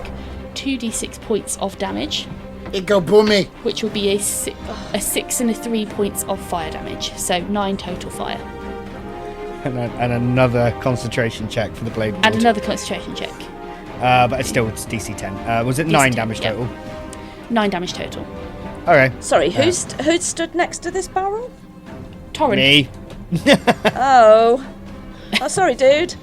2d6 points of damage, It go boomy. which will be a 6 and a 3 points of fire damage. So 9 total fire. And another concentration check for the blade. And another concentration check. But it's DC 10. Was it 9 DC 10, damage yeah. total? 9 damage total. Okay. Sorry, who stood next to this barrel? Torran. Me. Oh, sorry, dude.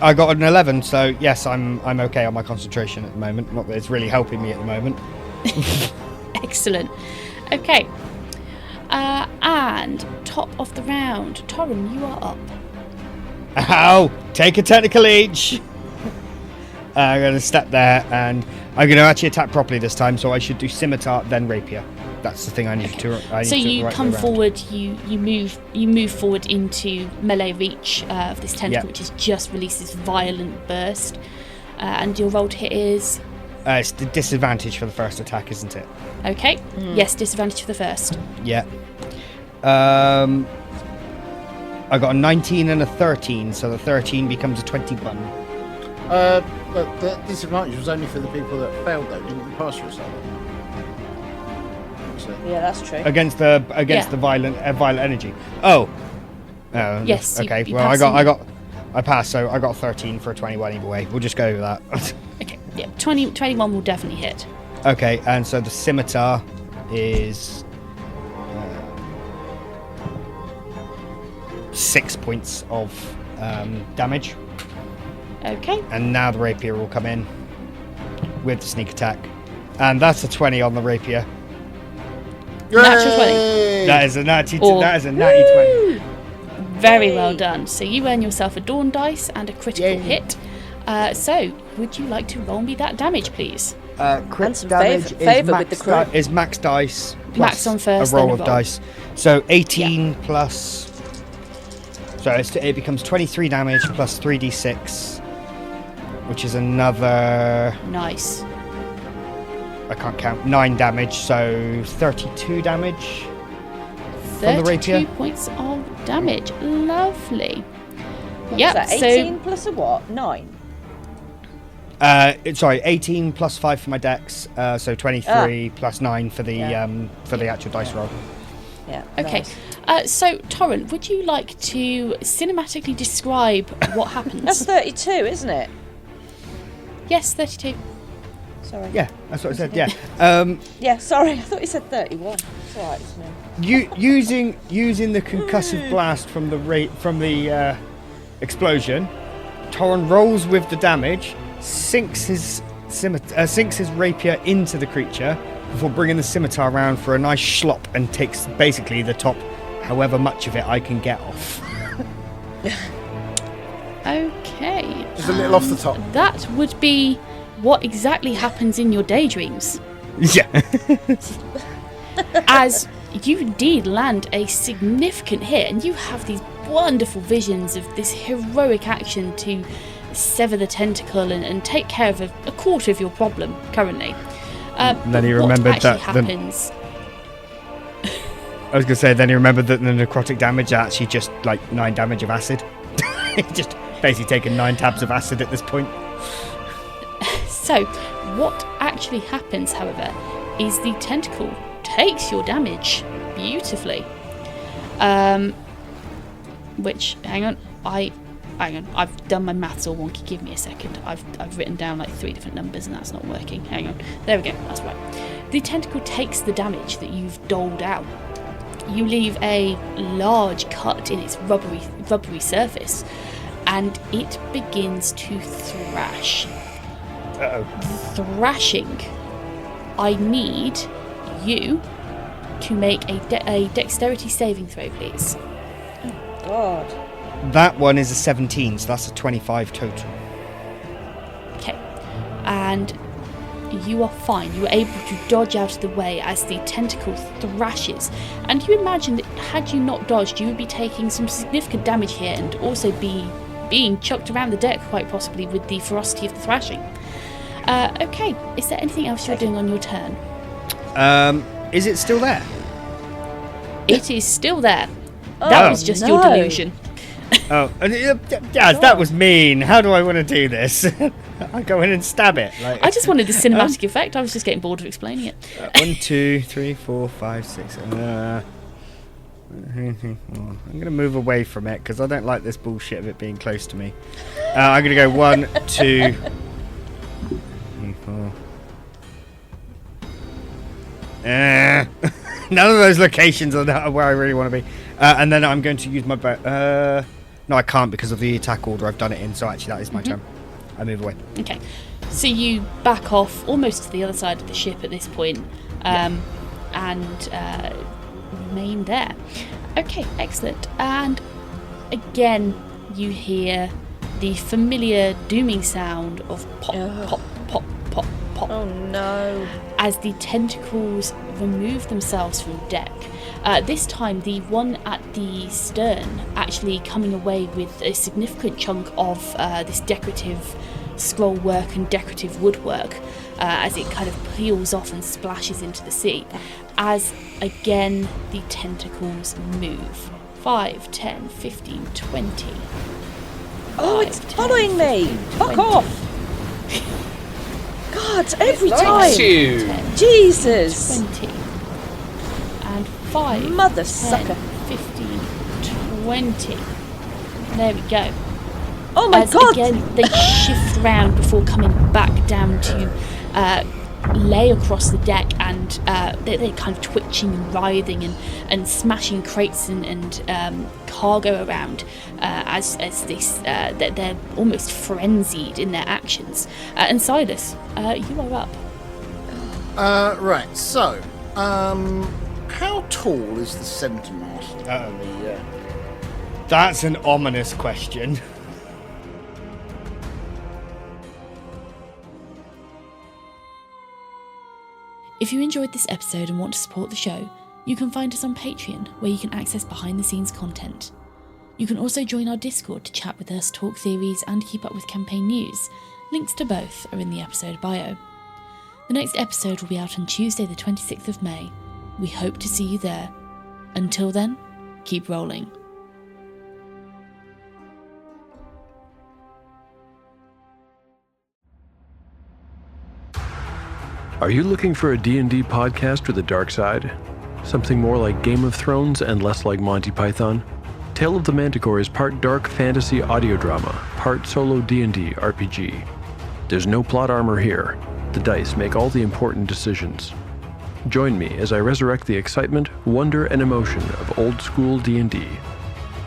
I got an 11, so yes, I'm okay on my concentration at the moment. Not that it's really helping me at the moment. Excellent. Okay. And top of the round, Torran, you are up. Ow! Take a technical each. I'm going to step there, and I'm going to actually attack properly this time. So I should do scimitar, then rapier. That's the thing I need to. So you come forward. You move forward into melee reach of this tentacle, which has just released this violent burst. And your roll to hit is. It's the disadvantage for the first attack, isn't it? Okay. Yes, disadvantage for the first. Yeah. I got a 19 and a 13, so the 13 becomes a 21. But the disadvantage was only for the people that failed, though. Didn't you pass yourself? So, Yeah, that's true. Against the violent energy. Oh. Yes, Okay. you Well, pass I passed, so I got 13 for a 21 either way. We'll just go with that. Okay. Yeah. 21 will definitely hit. Okay, and so the scimitar is 6 points of damage. Okay. And now the rapier will come in with the sneak attack. And that's a 20 on the rapier. Natural 20. Yay! That is a natty Or- that is a natty 20. Very well done. So you earn yourself a dawn dice and a critical Yay. hit. So would you like to roll me that damage, please? Crit And some damage favour with the crew. is max dice plus Max on first, a roll then a of roll. dice. So 18 plus. So it becomes 23 damage plus 3d6, which is another. Nice. I can't count. 9 damage, so 32 damage. From the 32 rapier? points of damage. Lovely. What Yep, was that, so 18 plus a what? 9? 18 plus 5 for my dex, so 23 plus 9 for the actual dice roll. Yeah. okay. Nice. So Torran, would you like to cinematically describe what happens? That's 32, isn't it? Yes, 32. Sorry. Yeah, that's what I said. Yeah. Yeah, sorry. I thought you said 31. It's alright, it's me. Using the concussive blast from the explosion, Torran rolls with the damage, sinks his rapier into the creature before bringing the scimitar around for a nice schlop and takes basically the top, however much of it I can get off. Okay. Just a little off the top. That would be what exactly happens in your daydreams. Yeah. As you indeed land a significant hit, and you have these wonderful visions of this heroic action to sever the tentacle and take care of a quarter of your problem currently. Then he but remembered what actually that happens. I was going to say, then he remembered that the necrotic damage are actually just like 9 damage of acid. Just basically taking 9 tabs of acid at this point. So, what actually happens, however, is the tentacle takes your damage beautifully. Which, hang on, I've done my maths all wonky. Give me a second. I've written down like 3 different numbers and that's not working. Hang on. There we go. That's right. The tentacle takes the damage that you've doled out. You leave a large cut in its rubbery surface, and it begins to thrash. Uh-oh. Thrashing. I need you to make a dexterity saving throw, please. God. That one is a 17, so that's a 25 total. Okay. And you are fine. You are able to dodge out of the way as the tentacle thrashes. And you imagine that had you not dodged, you would be taking some significant damage here and also being chucked around the deck quite possibly with the ferocity of the thrashing. Okay. Is there anything else you're doing on your turn? Is it still there? It is still there. That was just your delusion. Oh, Jazz, that was mean. How do I want to do this? I go in and stab it. I just wanted the cinematic effect. I was just getting bored of explaining it. 1, 2, 3, 4, 5, 6. I'm going to move away from it because I don't like this bullshit of it being close to me. I'm going to go 1, 2, 3, 4. None of those locations are where I really want to be. And then I'm going to use my bow. No, I can't because of the attack order I've done it in. So actually, that is my turn. I move away. Okay. So you back off almost to the other side of the ship at this point, and remain there. Okay, excellent. And again, you hear the familiar dooming sound of pop, pop, pop, pop, pop. Oh no. As the tentacles remove themselves from deck. This time, the one at the stern actually coming away with a significant chunk of this decorative scroll work and decorative woodwork as it kind of peels off and splashes into the sea. As, again, the tentacles move. 5, 10, 15, 20. Oh, it's 10, following 15, me! 20. Fuck off! God, every Likes time! you. 10, Jesus! 20. And 5, Mother 10, sucker. 15, 20. There we go. Oh my As God! again, they shift round before coming back down to lay across the deck, and they're kind of twitching and writhing and smashing crates and cargo around as this they're almost frenzied in their actions. And Silas, you are up. Right, so, how tall is the centre-master? That's an ominous question. If you enjoyed this episode and want to support the show, you can find us on Patreon, where you can access behind-the-scenes content. You can also join our Discord to chat with us, talk theories, and keep up with campaign news. Links to both are in the episode bio. The next episode will be out on Tuesday the 26th of May. We hope to see you there. Until then, keep rolling. Are you looking for a D&D podcast with a dark side? Something more like Game of Thrones and less like Monty Python? Tale of the Manticore is part dark fantasy audio drama, part solo D&D RPG. There's no plot armor here. The dice make all the important decisions. Join me as I resurrect the excitement, wonder, and emotion of old school D&D.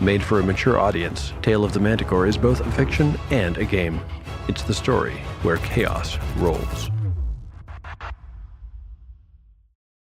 Made for a mature audience, Tale of the Manticore is both a fiction and a game. It's the story where chaos rolls.